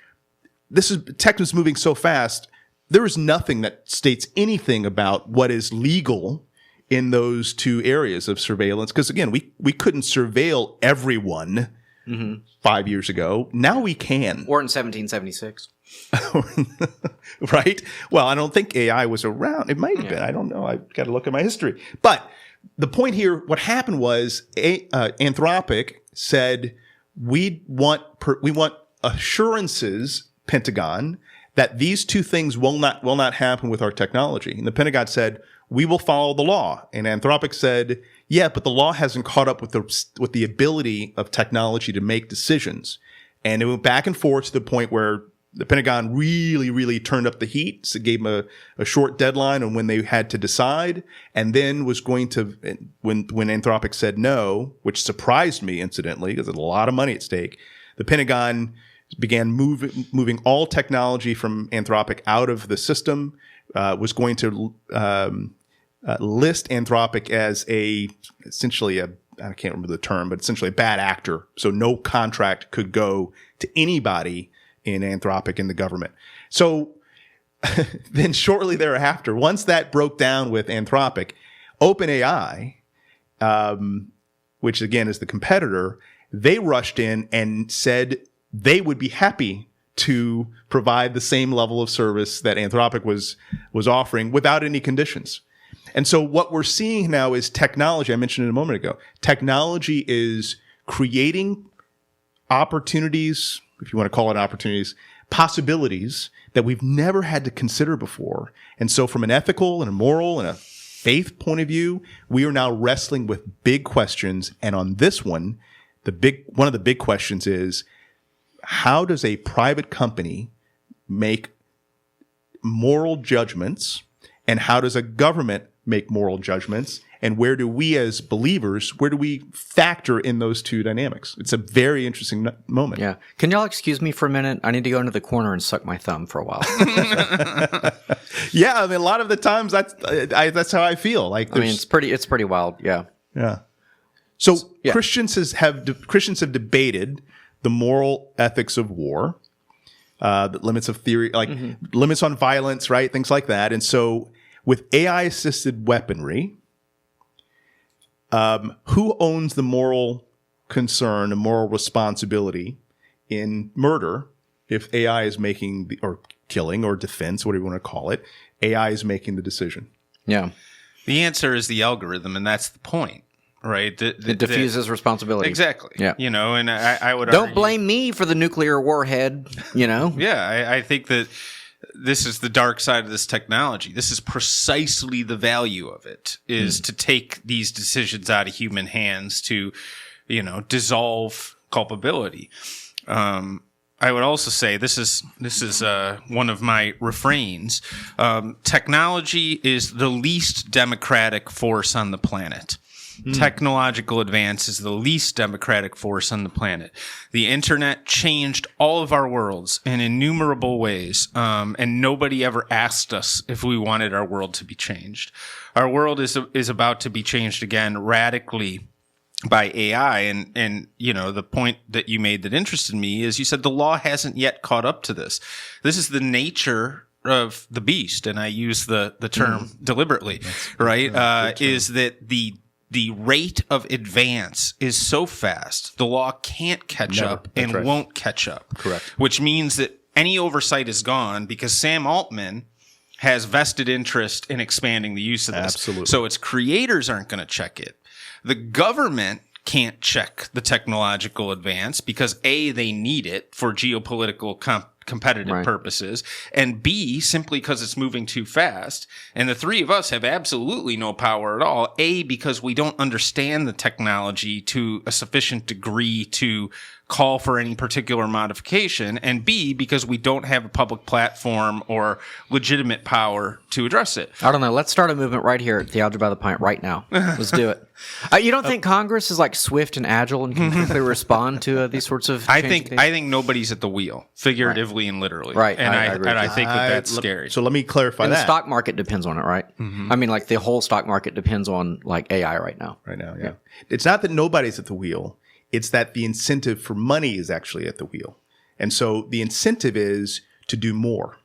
tech is moving so fast, there is nothing that states anything about what is legal in those 2 areas of surveillance. Because again, we couldn't surveil everyone 5 years ago. Now we can. Or in 1776. Right? Well, I don't think AI was around. It might have been. I don't know. I've got to look at my history. But the point here, what happened was Anthropic said, we want assurances, Pentagon, that these 2 things will not happen with our technology. And the Pentagon said, we will follow the law. And Anthropic said, yeah, but the law hasn't caught up with the ability of technology to make decisions. And it went back and forth to the point where the Pentagon really, really turned up the heat. So it gave them a short deadline on when they had to decide, and then was going to, when Anthropic said no, which surprised me, incidentally, because there's a lot of money at stake, the Pentagon began moving all technology from Anthropic out of the system, was going to list Anthropic as essentially a, I can't remember the term, but essentially a bad actor. So no contract could go to anybody in Anthropic in the government. So then shortly thereafter, once that broke down with Anthropic, OpenAI, which again is the competitor, they rushed in and said they would be happy to provide the same level of service that Anthropic was offering without any conditions. And so what we're seeing now is technology. I mentioned it a moment ago. Technology is creating opportunities, if you want to call it opportunities, possibilities that we've never had to consider before. And so from an ethical and a moral and a faith point of view, we are now wrestling with big questions. And on this one, one of the big questions is, how does a private company make moral judgments, and how does a government make moral judgments, and where do we as believers, where do we factor in those two dynamics? It's a very interesting moment. Yeah. Can y'all excuse me for a minute? I need to go into the corner and suck my thumb for a while. Yeah, I mean, a lot of the times that's how I feel. Like, I mean, it's pretty wild. Yeah. Yeah. So yeah. Christians have debated the moral ethics of war, the limits of theory, like limits on violence, right? Things like that. And so with AI-assisted weaponry, who owns the moral concern and moral responsibility in murder if AI is making or killing or defense, whatever you want to call it, AI is making the decision? Yeah. The answer is the algorithm, and that's the point. Right, it diffuses responsibility. Exactly. Yeah, and I would don't blame me for the nuclear warhead. Yeah, I think that this is the dark side of this technology. This is precisely the value of it, is to take these decisions out of human hands to, dissolve culpability. I would also say this is one of my refrains. Technology is the least democratic force on the planet. Technological advance is the least democratic force on the planet. The internet changed all of our worlds in innumerable ways, and nobody ever asked us if we wanted our world to be changed. Our world is about to be changed again radically by AI, and the point that you made that interested me is you said the law hasn't yet caught up to this. This is the nature of the beast, and I use the term deliberately, right? Is that the rate of advance is so fast, the law can't catch up and won't catch up. Correct. Which means that any oversight is gone because Sam Altman has vested interest in expanding the use of this. Absolutely. So its creators aren't going to check it. The government can't check the technological advance because A, they need it for geopolitical competitive purposes, and B, simply because it's moving too fast. And the three of us have absolutely no power at all. A, because we don't understand the technology to a sufficient degree to call for any particular modification, and B, because we don't have a public platform or legitimate power to address it. I don't know. Let's start a movement right here at Theology by the Pint right now. Let's do it. You don't think Congress is like swift and agile and can quickly respond to these sorts of I think nobody's at the wheel, figuratively and literally. Right. And I agree. I think that's scary. So let me clarify and that. The stock market depends on it, right? I mean, like the whole stock market depends on like AI right now. Right now, yeah. It's not that nobody's at the wheel. It's that the incentive for money is actually at the wheel. And so the incentive is to do more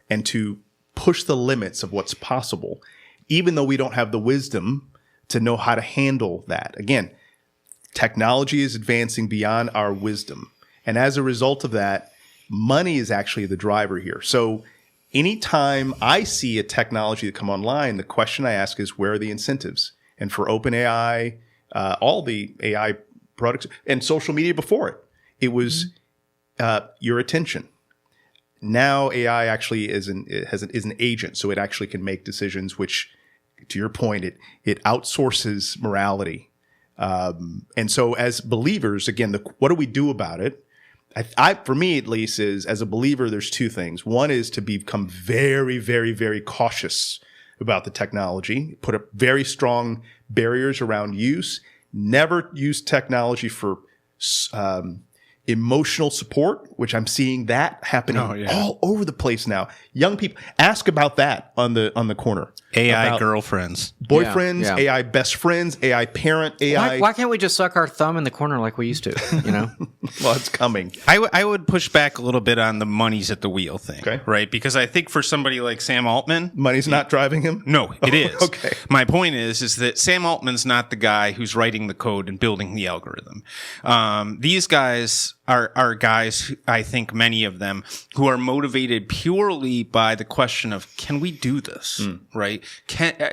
and to push the limits of what's possible, even though we don't have the wisdom to know how to handle that. Again, technology is advancing beyond our wisdom. And as a result of that, money is actually the driver here. So anytime I see a technology that come online, the question I ask is, where are the incentives? And for OpenAI, all the AI products and social media before it, it was your attention. Now AI actually is an agent, so it actually can make decisions, which, to your point, it outsources morality. And so as believers, again, what do we do about it? for me at least, is as a believer, there's two things. One is to become very, very, very cautious about the technology, put up very strong barriers around use, never use technology for emotional support, which I'm seeing that happening all over the place now. Young people ask about that on the corner. AI about girlfriends, boyfriends, Yeah. AI best friends, AI parent, AI. Why can't we just suck our thumb in the corner like we used to? You know, Well, it's coming. I would push back a little bit on the money's at the wheel thing, Okay. right? Because I think for somebody like Sam Altman, Money's not driving him. no, it is. Okay. My point is that Sam Altman's not the guy who's writing the code and building the algorithm. These guys are guys, I think many of them, who are motivated purely by the question of, can we do this, right?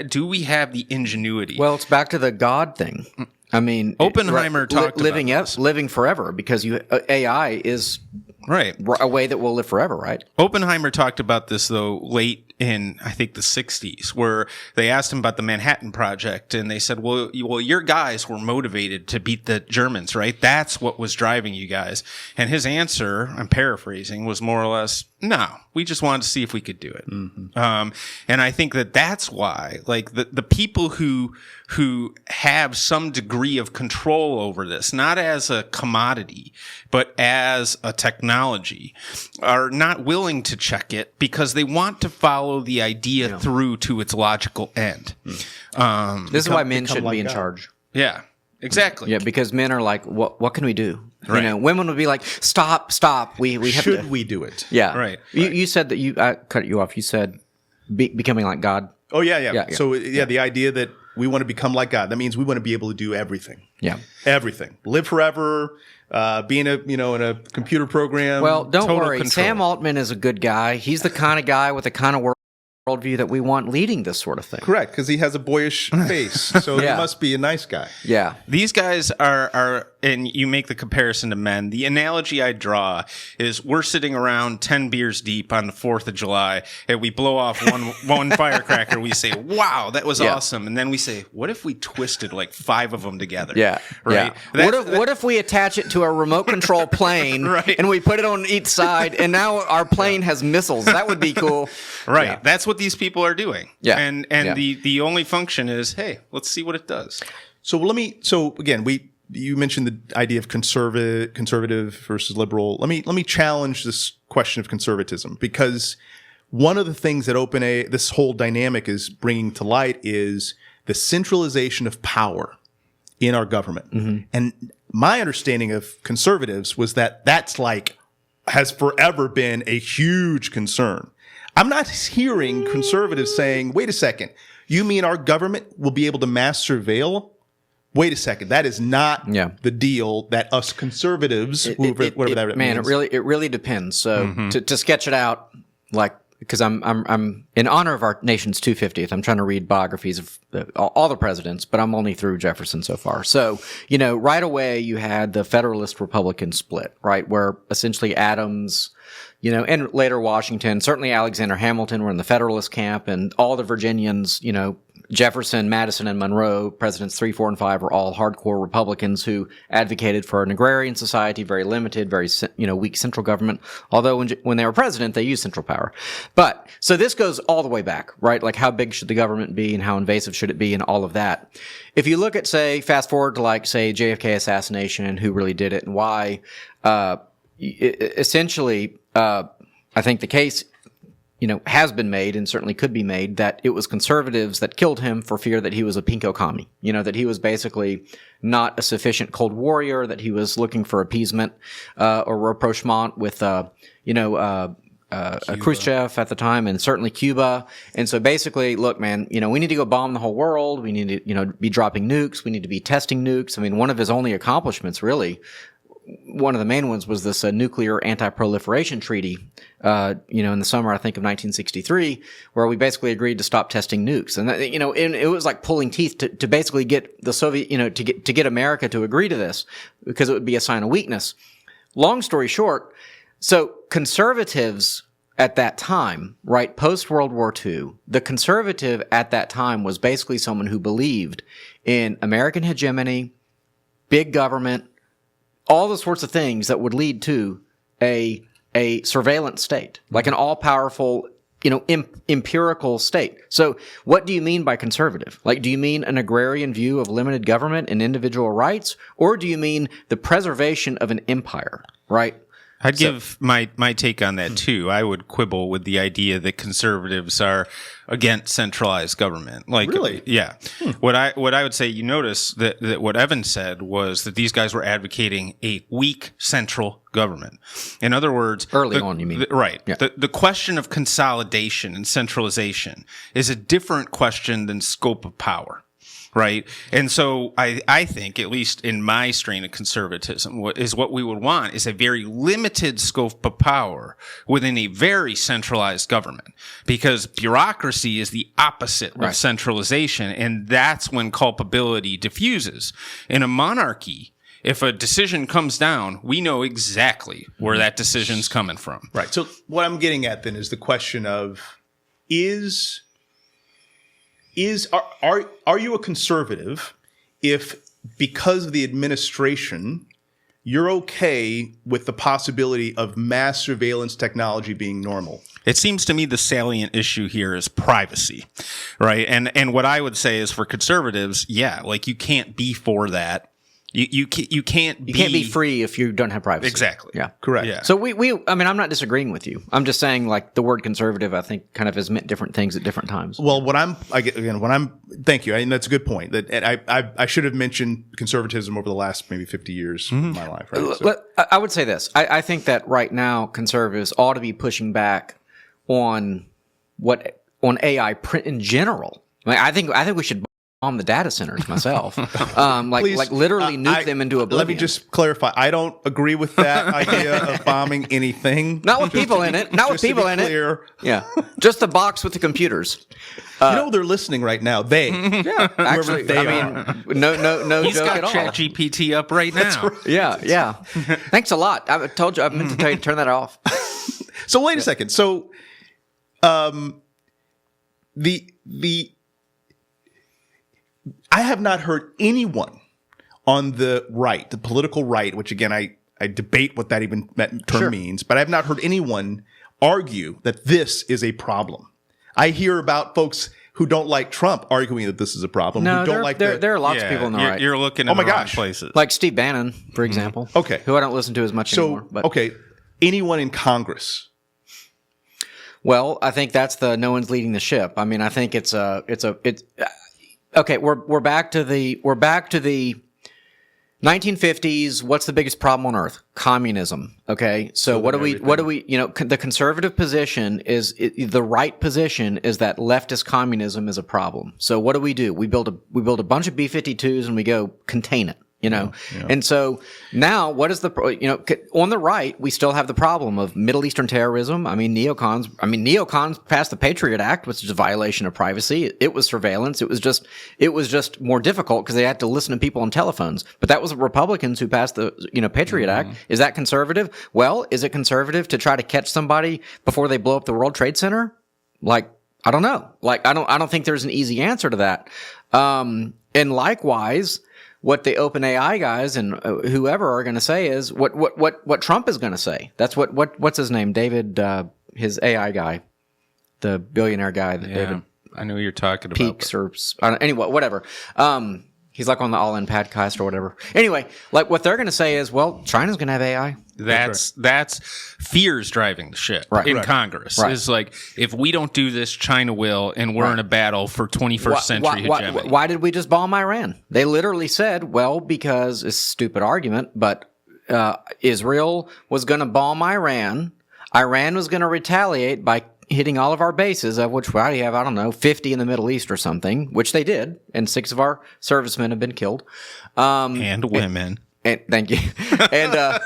Do we have the ingenuity? well, it's back to the God thing. I mean, Oppenheimer talked about living this. living forever because AI is right. a way that will live forever, right? Oppenheimer talked about this, though, late in, I think, the 60s, where they asked him about the Manhattan Project, and they said, well, your guys were motivated to beat the Germans, right? That's what was driving you guys. And his answer, I'm paraphrasing, was more or less, no, we just wanted to see if we could do it. And I think that's why, like, the people who have some degree of control over this, not as a commodity, but as a technology, are not willing to check it because they want to follow the idea through to its logical end. This is why men shouldn't like be in God. charge. Yeah, exactly. Yeah, because men are like, what can we do? Right. You know, women would be like, stop. We have Should to. we do it? Yeah. Right. You said that I cut you off. You said becoming like God. Oh yeah. Yeah. So the idea that we want to become like God, that means we want to be able to do everything. Yeah. Everything. Live forever. Be in a computer program. Well, don't Total worry. control. Sam Altman is a good guy. He's the kind of guy with the kind of worldview that we want leading this sort of thing. correct, because he has a boyish face, so Yeah. he must be a nice guy. Yeah. These guys are, and you make the comparison to men. The analogy I draw is we're sitting around 10 beers deep on the 4th of July, and we blow off one firecracker. We say, wow, that was Yeah. awesome. And then we say, what if we twisted like 5 of them together? Yeah. Right? Yeah. What if we attach it to a remote control plane Right. and we put it on each side and now our plane has missiles? That would be cool. Right. Yeah. That's what these people are doing. Yeah. And Yeah. the only function is, hey, let's see what it does. So again, you mentioned the idea of conservative versus liberal. Let me challenge this question of conservatism, because one of the things that this whole dynamic is bringing to light is the centralization of power in our government. And my understanding of conservatives was that has forever been a huge concern. I'm not hearing conservatives saying, wait a second, you mean our government will be able to mass surveil? Wait a second, that is not the deal that us conservatives, whatever that means. It really depends. So to sketch it out, like, because I'm in honor of our nation's 250th, I'm trying to read biographies of all the presidents, but I'm only through Jefferson so far. So, right away you had the Federalist Republican split, right, where essentially Adams, and later Washington, certainly Alexander Hamilton were in the Federalist camp, and all the Virginians, Jefferson, Madison, and Monroe, presidents 3, 4, and 5, were all hardcore Republicans who advocated for an agrarian society, very limited, very, weak central government. Although when they were president, they used central power. But, so this goes all the way back, right? Like, how big should the government be and how invasive should it be and all of that. If you look at, fast forward to JFK assassination and who really did it and why, essentially, I think the case has been made and certainly could be made that it was conservatives that killed him for fear that he was a pinko commie. that he was basically not a sufficient cold warrior, that he was looking for appeasement, or rapprochement with, Khrushchev at the time, and certainly Cuba. And so basically, look, man, we need to go bomb the whole world. We need to, be dropping nukes. We need to be testing nukes. I mean, one of his only accomplishments, really, one of the main ones was this nuclear anti-proliferation treaty, in the summer, I think, of 1963, where we basically agreed to stop testing nukes. And, and it was like pulling teeth to basically get the Soviet, to get America to agree to this, because it would be a sign of weakness. Long story short, so conservatives at that time, right, post-World War II, the conservative at that time was basically someone who believed in American hegemony, big government, all the sorts of things that would lead to a surveillance state, like an all-powerful, empirical state. So what do you mean by conservative? Like, do you mean an agrarian view of limited government and individual rights? Or do you mean the preservation of an empire, right? I'd give my take on that too. I would quibble with the idea that conservatives are against centralized government. Like, really? Yeah. What I would say, you notice that what Evan said was that these guys were advocating a weak central government. In other words, early on, you mean? Right. Yeah. The question of consolidation and centralization is a different question than scope of power. Right. And so I think, at least in my strain of conservatism, what we would want is a very limited scope of power within a very centralized government, because bureaucracy is the opposite of centralization. And that's when culpability diffuses. In a monarchy, if a decision comes down, we know exactly where that decision's coming from. Right. So what I'm getting at then is the question of are you a conservative if, because of the administration, you're okay with the possibility of mass surveillance technology being normal? It seems to me the salient issue here is privacy, right? And what I would say is, for conservatives, like, you can't be for that. You can't be free if you don't have privacy. Exactly. Yeah. Correct. Yeah. So I'm not disagreeing with you. I'm just saying, like, the word conservative, I think, kind of has meant different things at different times. Well, thank you. And that's a good point. That I should have mentioned conservatism over the last maybe 50 years of my life. Right. So. I would say this. I think that right now conservatives ought to be pushing back on AI print in general. I think we should bomb the data centers myself. Like literally nuke them into oblivion. Let me just clarify. I don't agree with that idea of bombing anything. Not with people in it. Not with people in it. Yeah. Just the box with the computers. They're listening right now. Yeah, actually, they no He's joke got at all. ChatGPT up right now. Right. Yeah. Thanks a lot. I meant to tell you, turn that off. So wait a second. So, I have not heard anyone on the right, the political right, which again, I debate what that term means, but I have not heard anyone argue that this is a problem. I hear about folks who don't like Trump arguing that this is a problem. No, who don't there are lots of people in the right. You're looking at the wrong places. Like Steve Bannon, for example. Okay. Who I don't listen to as much anymore. But. Okay, anyone in Congress? Well, I think that's the no one's leading the ship. I mean, I think it's okay. We're back to the 1950s. What's the biggest problem on earth? Communism. Okay. So what do we, the conservative position is, the right position is that leftist communism is a problem. So what do? We build a bunch of B-52s and we go contain it. Yeah. And so now what is on the right, we still have the problem of Middle Eastern terrorism. Neocons passed the Patriot Act, which is a violation of privacy. It was surveillance. It was just more difficult because they had to listen to people on telephones. But that was the Republicans who passed the, Patriot Act. Is that conservative? Well, is it conservative to try to catch somebody before they blow up the World Trade Center? Like, I don't know. Like, I don't think there's an easy answer to that. And likewise, what the OpenAI guys and whoever are going to say is what Trump is going to say. That's what's his name? David, his AI guy, the billionaire guy that David. I know who you're talking about. Peaks or anyway, whatever. He's like on the All In podcast or whatever. Anyway, like what they're going to say is, well, China's going to have AI. That's fears driving the ship in Congress. Right. It's like, if we don't do this, China will, and we're in a battle for 21st century hegemony. Why did we just bomb Iran? They literally said, well, because it's a stupid argument, but Israel was going to bomb Iran. Iran was going to retaliate by hitting all of our bases, of which we already have, 50 in the Middle East or something, which they did, and 6 of our servicemen have been killed. And women. And thank you. And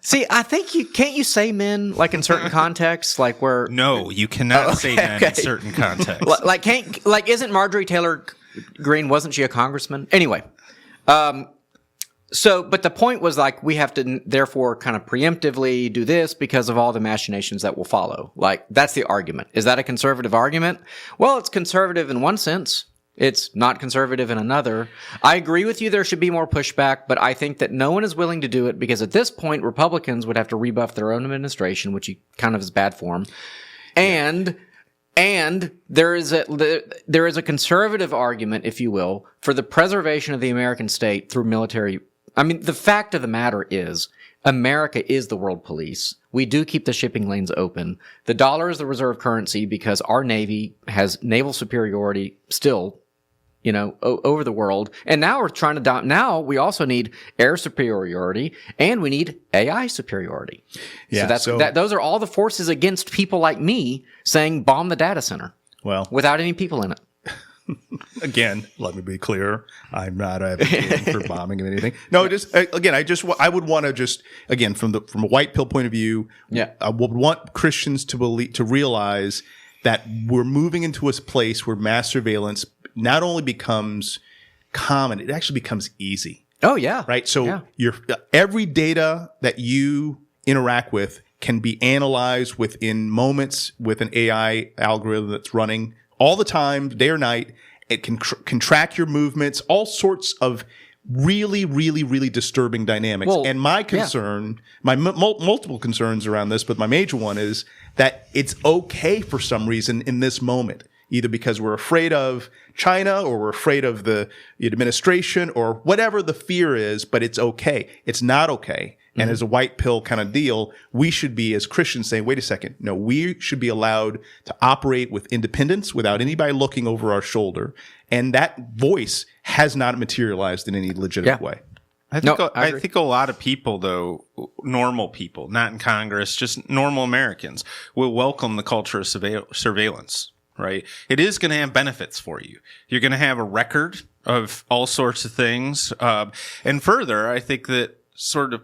see, I think can't you say men like in certain contexts, like where? No, you cannot say men in certain contexts. Isn't Marjorie Taylor Greene, wasn't she a congressman? Anyway, but the point was, like, we have to therefore kind of preemptively do this because of all the machinations that will follow. Like, that's the argument. Is that a conservative argument? Well, it's conservative in one sense. It's not conservative in another. I agree with you. There should be more pushback, but I think that no one is willing to do it because at this point, Republicans would have to rebuff their own administration, which kind of is bad form. And there is a conservative argument, if you will, for the preservation of the American state through military. I mean, the fact of the matter is, America is the world police. We do keep the shipping lanes open. The dollar is the reserve currency because our Navy has naval superiority still, over the world. And now we're trying to now we also need air superiority and we need AI superiority. Yeah, those are all the forces against people like me saying bomb the data center. Well, without any people in it. Again, let me be clear. I'm not advocating for bombing of anything. No, I would want to just, again, from a white pill point of view, I would want Christians to realize that we're moving into a place where mass surveillance not only becomes common, it actually becomes easy. Oh, yeah. Right? So every data that you interact with can be analyzed within moments with an AI algorithm that's running all the time, day or night. It can track your movements, all sorts of really, really, really disturbing dynamics. Well, and my concern, my multiple concerns around this, but my major one is that it's okay for some reason in this moment, either because we're afraid of China or we're afraid of the administration or whatever the fear is, but it's okay. It's not okay. And as a white pill kind of deal, we should be, as Christians, saying, wait a second. No, we should be allowed to operate with independence without anybody looking over our shoulder. And that voice has not materialized in any legitimate way. I think a lot of people, though, normal people, not in Congress, just normal Americans, will welcome the culture of surveillance, right? It is going to have benefits for you. You're going to have a record of all sorts of things. And further, I think that sort of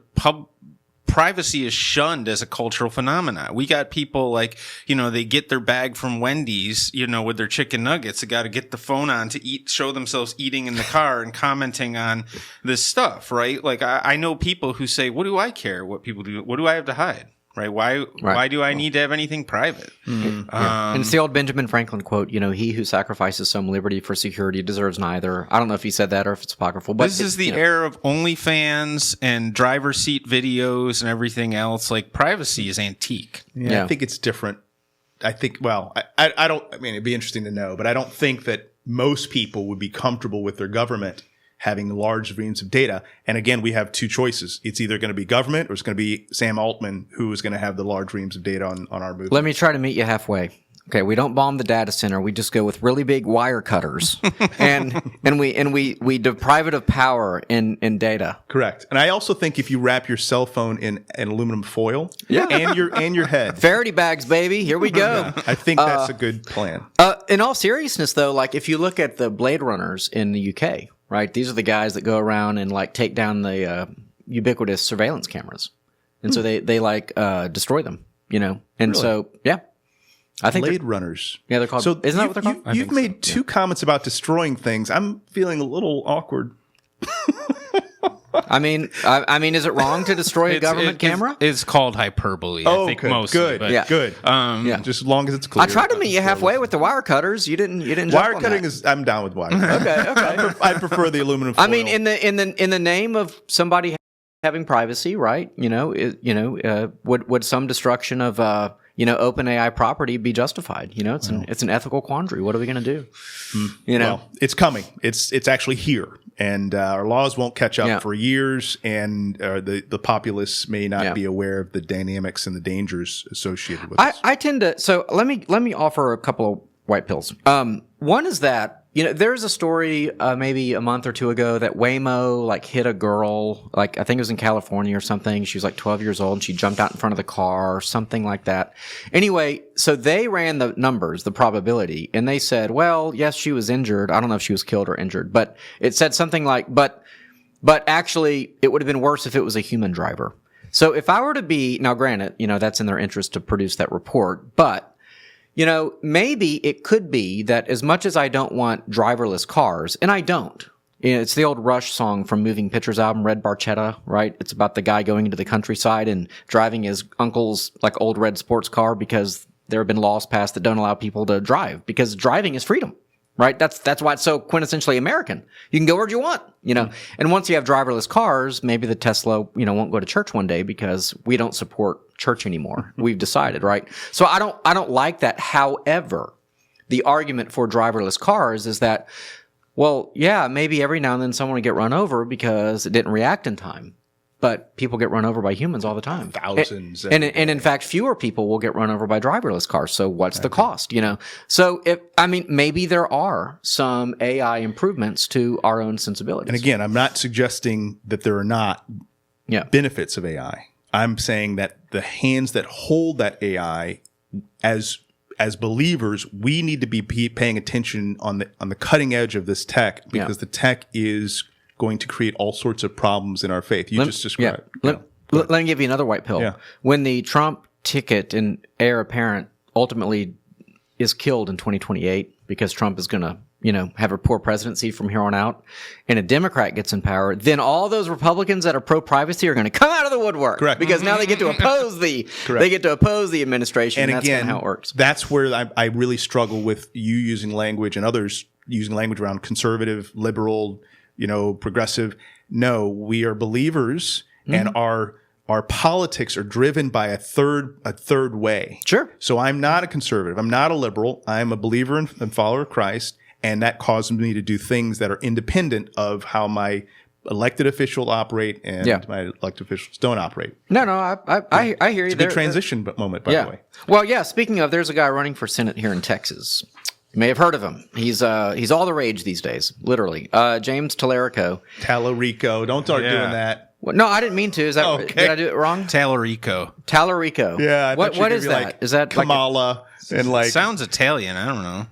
privacy is shunned as a cultural phenomenon. We got people like, they get their bag from Wendy's, with their chicken nuggets. They got to get the phone on to show themselves eating in the car and commenting on this stuff, right? Like I know people who say, what do I care what people do? What do I have to hide? Right? Why do I need to have anything private? Mm-hmm. And it's the old Benjamin Franklin quote, he who sacrifices some liberty for security deserves neither. I don't know if he said that or if it's apocryphal. But this is the era of OnlyFans and driver's seat videos and everything else. Like privacy is antique. Yeah. I think it's different. I think, it'd be interesting to know, but I don't think that most people would be comfortable with their government having large reams of data. And again, we have two choices. It's either going to be government or it's going to be Sam Altman who is going to have the large reams of data on our movement. Let me try to meet you halfway. Okay, we don't bomb the data center. We just go with really big wire cutters, and we deprive it of power in data. Correct. And I also think if you wrap your cell phone in an aluminum foil, and your head, Faraday bags, baby, here we go. I think that's a good plan. In all seriousness, though, like if you look at the Blade Runners in the UK, right? These are the guys that go around and like take down the ubiquitous surveillance cameras, and so they destroy them, And really? so I think Blade Runners. Yeah, they're called. So isn't that what they're called? You've made two comments about destroying things. I'm feeling a little awkward. I mean, is it wrong to destroy a government camera? It's called hyperbole. I think mostly. Good. But, good. Just as long as it's clear. I tried to meet you halfway with the wire cutters. You didn't. Wire cutting is. I'm down with wire. Okay. I prefer the aluminum foil. I mean, in the name of somebody having privacy, right? Would some destruction of open AI property be justified? It's an ethical quandary. What are we going to do? Well, it's coming. It's actually here, and our laws won't catch up for years, and the populace may not be aware of the dynamics and the dangers associated with this. I tend to. So let me offer a couple of white pills. One is that. There's a story maybe a month or two ago that Waymo hit a girl, I think it was in California or something. She was 12 years old and she jumped out in front of the car or something like that. Anyway, so they ran the numbers, the probability, and they said, well, yes, she was injured. I don't know if she was killed or injured, but it said something like, but actually it would have been worse if it was a human driver. So if I were to be, now granted, that's in their interest to produce that report, but maybe it could be that as much as I don't want driverless cars, and I don't. It's the old Rush song from Moving Pictures album, Red Barchetta, right? It's about the guy going into the countryside and driving his uncle's old red sports car because there have been laws passed that don't allow people to drive because driving is freedom, right? That's why it's so quintessentially American. You can go wherever you want, And once you have driverless cars, maybe the Tesla, won't go to church one day because we don't support church anymore. We've decided, right? So I don't like that. However, the argument for driverless cars is that, well, yeah, maybe every now and then someone will get run over because it didn't react in time. But people get run over by humans all the time. Thousands. And in fact, fewer people will get run over by driverless cars. So what's the cost, So maybe there are some AI improvements to our own sensibilities. And again, I'm not suggesting that there are not benefits of AI. I'm saying that the hands that hold that AI as believers, we need to be paying attention on the cutting edge of this tech because the tech is going to create all sorts of problems in our faith. You just described. Let me give you another white pill. Yeah. When the Trump ticket and heir apparent ultimately is killed in 2028 because Trump is going to, have a poor presidency from here on out, and a Democrat gets in power, then all those Republicans that are pro-privacy are going to come out of the woodwork. Correct. Because now they get to oppose the administration. And that's again, how it works. That's where I really struggle with you using language and others using language around conservative, liberal, progressive. No, we are believers, and our politics are driven by a third way. Sure. So I'm not a conservative. I'm not a liberal. I'm a believer and follower of Christ, and that causes me to do things that are independent of how my elected officials operate and my elected officials don't operate. No, I hear you. It's a big transition moment, by the way. Well, yeah. Speaking of, there's a guy running for Senate here in Texas. You may have heard of him. He's all the rage these days, literally. James Telarico. Telarico. Don't start doing that. Well, no, I didn't mean to. Is that okay? Did I do it wrong? Talarico. Yeah. What is that? Like is that Kamala and like sounds Italian? I don't know.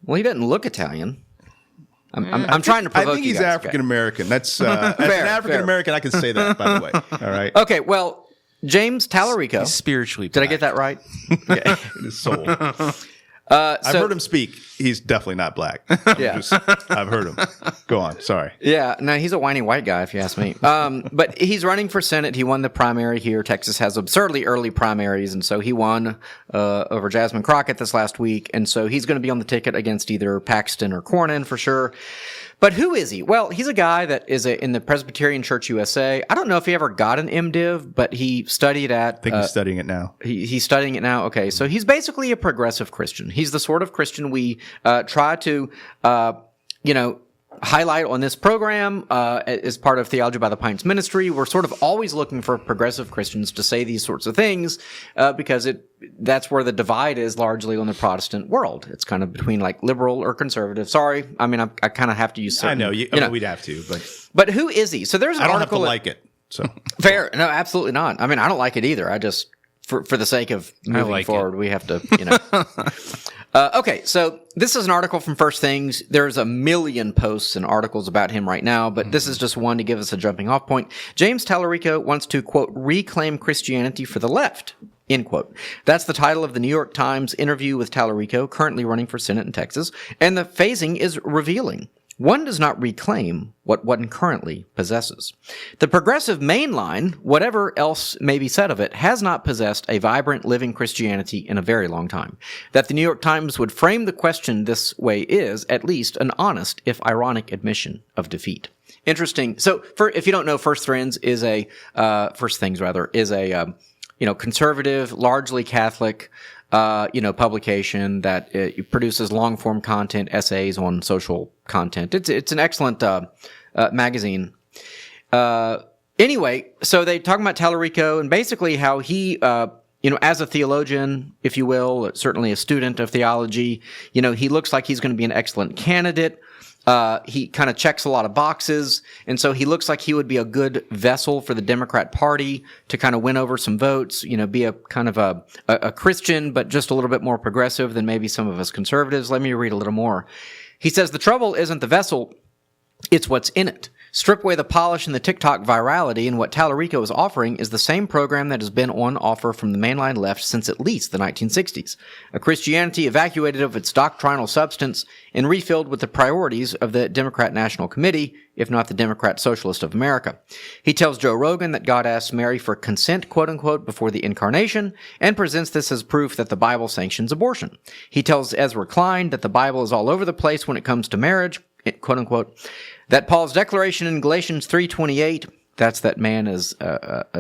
Well, he doesn't look Italian. I'm trying to provoke you. I think he's guys, African American. That's as Fair, an African American, I can say that. By the way, all right. Okay. Well, James Telarico. He's spiritually. Did I get that right? Yeah. In his soul. I've heard him speak. He's definitely not black. I've heard him. Go on. Sorry. Yeah. No, he's a whiny white guy, if you ask me. But he's running for Senate. He won the primary here. Texas has absurdly early primaries, and so he won over Jasmine Crockett this last week. And so he's going to be on the ticket against either Paxton or Cornyn for sure. But who is he? Well, he's a guy that is in the Presbyterian Church USA. I don't know if he ever got an MDiv, but he studied at... I think he's studying it now. He's studying it now? Okay, so he's basically a progressive Christian. He's the sort of Christian we try to, highlight on this program as part of Theology by the Pints ministry. We're sort of always looking for progressive Christians to say these sorts of things because that's where the divide is largely on the Protestant world. It's kind of between like liberal or conservative. Sorry, I mean I kind of have to use certain, I know, we'd have to, but who is he? So there's an article have to like it. So fair, no, absolutely not. I mean I don't like it either. I just for the sake of moving forward, we have to Okay, so this is an article from First Things. There's a million posts and articles about him right now, but this is just one to give us a jumping off point. James Telarico wants to, quote, reclaim Christianity for the left, end quote. That's the title of the New York Times interview with Telarico, currently running for Senate in Texas, and the phasing is revealing. One does not reclaim what one currently possesses. The progressive mainline, whatever else may be said of it, has not possessed a vibrant, living Christianity in a very long time. That the New York Times would frame the question this way is, at least, an honest, if ironic, admission of defeat. Interesting. So, if you don't know, First Things is a conservative, largely Catholic, publication that produces long-form content, essays on social content. It's an excellent magazine. Anyway, so they talk about Telarico and basically how he, as a theologian, if you will, certainly a student of theology, he looks like he's going to be an excellent candidate. He kind of checks a lot of boxes, and so he looks like he would be a good vessel for the Democrat Party to kind of win over some votes, be a kind of a Christian, but just a little bit more progressive than maybe some of us conservatives. Let me read a little more. He says, the trouble isn't the vessel, it's what's in it. Strip away the polish and the TikTok virality, and what Telarico is offering is the same program that has been on offer from the mainline left since at least the 1960s. A Christianity evacuated of its doctrinal substance and refilled with the priorities of the Democrat National Committee, if not the Democrat Socialist of America. He tells Joe Rogan that God asked Mary for consent, quote-unquote, before the incarnation, and presents this as proof that the Bible sanctions abortion. He tells Ezra Klein that the Bible is all over the place when it comes to marriage, quote-unquote, that Paul's declaration in Galatians 3:28, that's that man is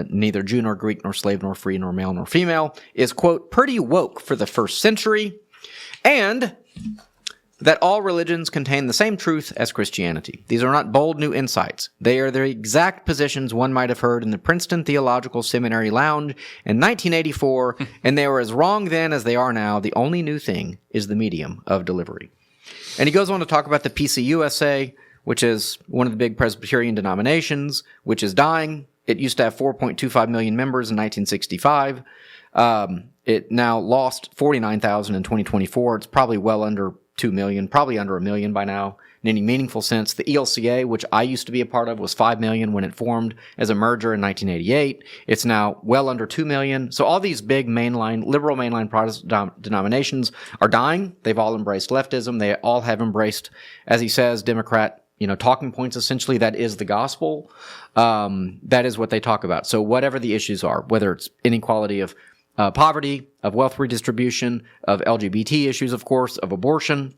neither Jew nor Greek nor slave nor free nor male nor female, is, quote, pretty woke for the first century, and that all religions contain the same truth as Christianity. These are not bold new insights. They are the exact positions one might have heard in the Princeton Theological Seminary lounge in 1984, and they were as wrong then as they are now. The only new thing is the medium of delivery. And he goes on to talk about the PCUSA, which is one of the big Presbyterian denominations, which is dying. It used to have 4.25 million members in 1965. It now lost 49,000 in 2024. It's probably well under 2 million, probably under 1 million by now, in any meaningful sense. The ELCA, which I used to be a part of, was 5 million when it formed as a merger in 1988. It's now well under 2 million. So all these big liberal mainline Protestant denominations are dying. They've all embraced leftism. They all have embraced, as he says, Democrat talking points. Essentially, that is the gospel. That is what they talk about. So whatever the issues are, whether it's inequality of poverty, of wealth redistribution, of LGBT issues, of course, of abortion,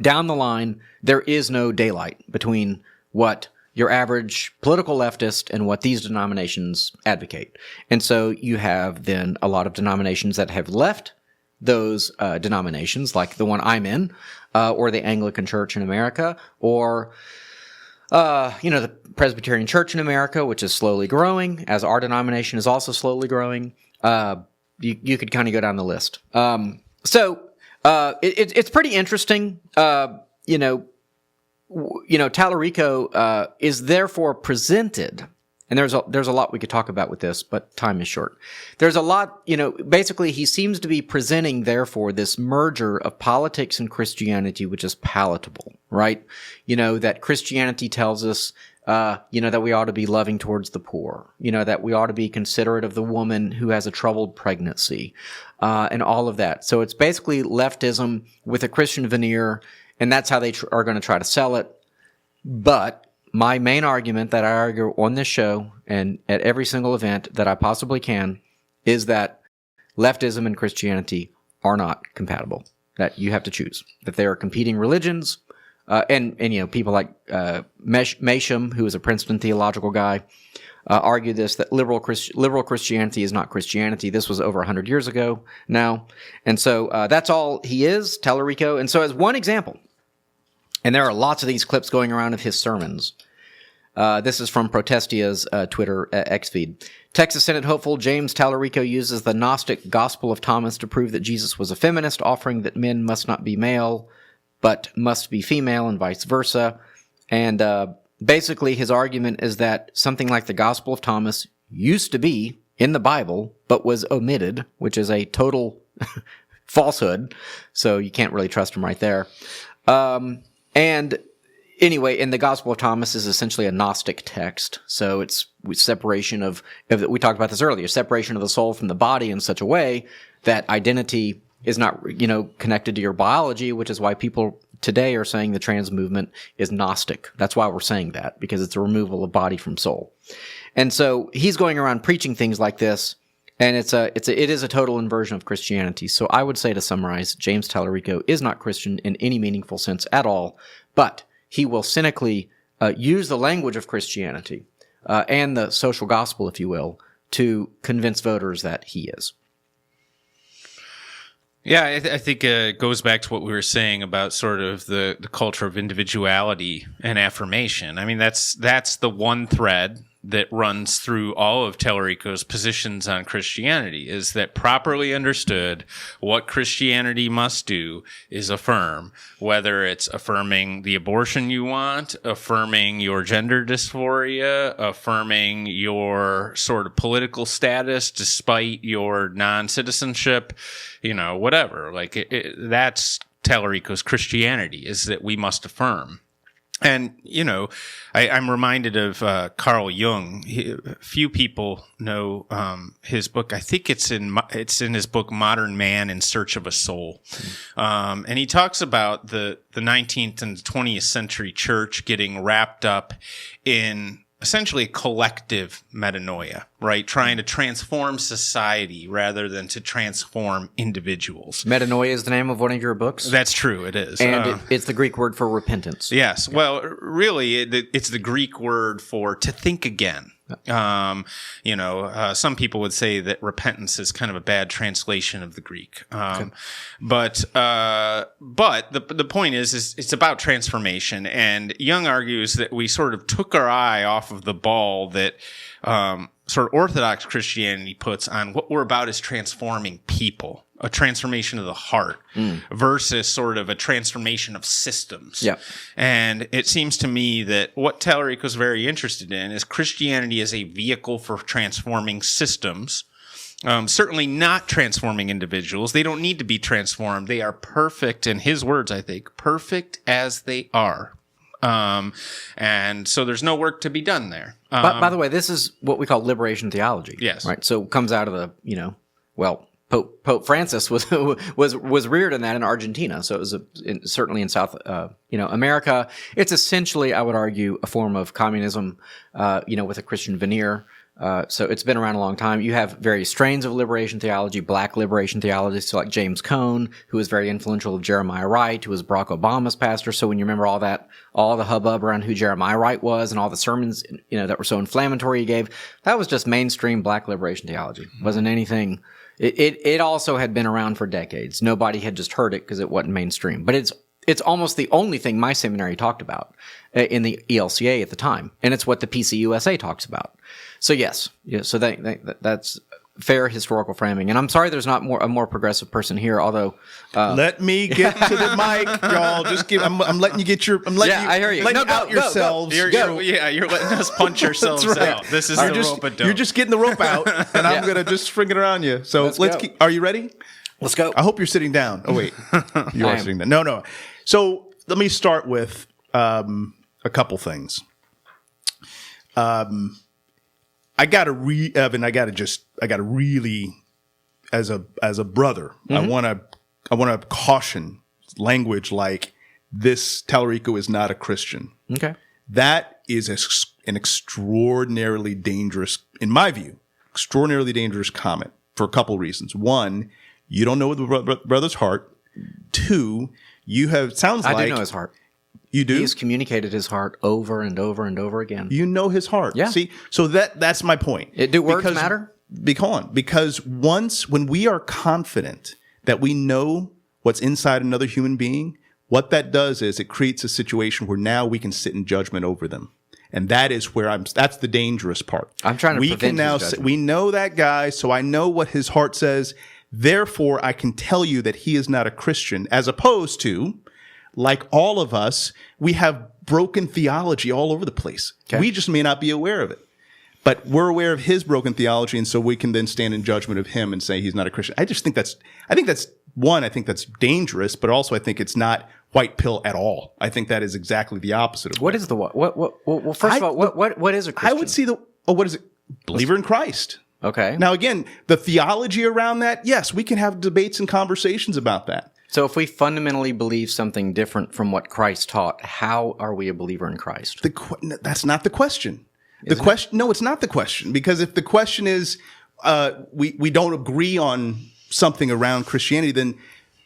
down the line, there is no daylight between what your average political leftist and what these denominations advocate. And so you have then a lot of denominations that have left those denominations, like the one I'm in, or the Anglican Church in America, or the Presbyterian Church in America, which is slowly growing, as our denomination is also slowly growing. You could kind of go down the list. It's pretty interesting. Telarico is therefore presented, and there's a lot we could talk about with this, but time is short. There's a lot, basically he seems to be presenting, therefore, this merger of politics and Christianity, which is palatable, right? That Christianity tells us, that we ought to be loving towards the poor, that we ought to be considerate of the woman who has a troubled pregnancy, and all of that. So it's basically leftism with a Christian veneer, and that's how they are going to try to sell it. But my main argument that I argue on this show and at every single event that I possibly can is that leftism and Christianity are not compatible, that you have to choose, that they are competing religions. And people like Masham, who is a Princeton theological guy, argue this, that liberal Christianity is not Christianity. This was over 100 years ago now. And so that's all he is, Telarico. And so as one example, and there are lots of these clips going around of his sermons. This is from Protestia's Twitter X feed. Texas Senate hopeful James Telarico uses the Gnostic Gospel of Thomas to prove that Jesus was a feminist, offering that men must not be male, but must be female and vice versa. And basically his argument is that something like the Gospel of Thomas used to be in the Bible, but was omitted, which is a total falsehood. So you can't really trust him right there. And anyway, and the Gospel of Thomas is essentially a Gnostic text. So it's separation of we talked about this earlier, separation of the soul from the body in such a way that identity is not, connected to your biology, which is why people today are saying the trans movement is Gnostic. That's why we're saying that, because it's a removal of body from soul. And so he's going around preaching things like this, and it is a total inversion of Christianity. So I would say, to summarize, James Telarico is not Christian in any meaningful sense at all, but he will cynically use the language of Christianity and the social gospel, if you will, to convince voters that he is. Yeah, I think it goes back to what we were saying about sort of the culture of individuality and affirmation. I mean, that's the one thread that runs through all of Telarico's positions on Christianity, is that properly understood, what Christianity must do is affirm, whether it's affirming the abortion you want, affirming your gender dysphoria, affirming your sort of political status despite your non-citizenship, whatever. Like that's Telarico's Christianity, is that we must affirm. And, I'm reminded of Carl Jung. Few people know his book. I think it's in his book, Modern Man in Search of a Soul. And he talks about the 19th and 20th century church getting wrapped up in essentially collective metanoia, right? Trying to transform society rather than to transform individuals. Metanoia is the name of one of your books? That's true, it is. And it's the Greek word for repentance. Yes. Well, really, it's the Greek word for to think again. Some people would say that repentance is kind of a bad translation of the Greek. But the point is it's about transformation. And Jung argues that we sort of took our eye off of the ball that, sort of Orthodox Christianity puts on what we're about is transforming people, a transformation of the heart versus sort of a transformation of systems. Yep. And it seems to me that what Telarico is very interested in is Christianity as a vehicle for transforming systems. Certainly not transforming individuals. They don't need to be transformed. They are perfect, in his words, I think, perfect as they are. And so there's no work to be done there. But by the way, this is what we call liberation theology. Yes. Right. So it comes out of the, Pope Francis was reared in that in Argentina. So it was certainly in South, America. It's essentially, I would argue, a form of communism, with a Christian veneer. So it's been around a long time. You have various strains of liberation theology, black liberation theology, so like James Cone, who was very influential of Jeremiah Wright, who was Barack Obama's pastor. So when you remember all the hubbub around who Jeremiah Wright was and all the sermons, that were so inflammatory he gave, that was just mainstream black liberation theology. It wasn't anything. It also had been around for decades. Nobody had just heard it because it wasn't mainstream. But it's almost the only thing my seminary talked about in the ELCA at the time. And it's what the PCUSA talks about. So yes. So that's fair historical framing. And I'm sorry there's not a more progressive person here, although let me get to the mic, y'all. I'm letting you get your I hear you. Letting out yourselves. You're letting us punch ourselves out. This is the rope a dope. You're just getting the rope out, and I'm gonna just string it around you. So let's keep. Are you ready? Let's go. I hope you're sitting down. Oh wait, you are sitting down. No. So let me start with a couple things. I gotta really, as a brother, I wanna caution language like this. Telarico is not a Christian. Okay. That is an extraordinarily dangerous, in my view, comment for a couple reasons. One, you don't know the brother's heart. Two, I do know his heart. You do? He's communicated his heart over and over and over again. You know his heart. Yeah. See, so that's my point. Do words matter? Because when we are confident that we know what's inside another human being, what that does is it creates a situation where now we can sit in judgment over them. And that is that's the dangerous part. I'm trying to prevent his judgment. We know that guy, so I know what his heart says. Therefore, I can tell you that he is not a Christian, as opposed to, like all of us, we have broken theology all over the place. Okay. We just may not be aware of it. But we're aware of his broken theology, and so we can then stand in judgment of him and say he's not a Christian. I think that's dangerous, but also I think it's not white pill at all. I think that is exactly the opposite of what is the what? Well, first of all, what is a Christian? I would see what is it? Believer in Christ. Okay. Now again, the theology around that, yes, we can have debates and conversations about that. So if we fundamentally believe something different from what Christ taught, how are we a believer in Christ? That's not the question. No, it's not the question. Because if the question is we don't agree on something around Christianity, then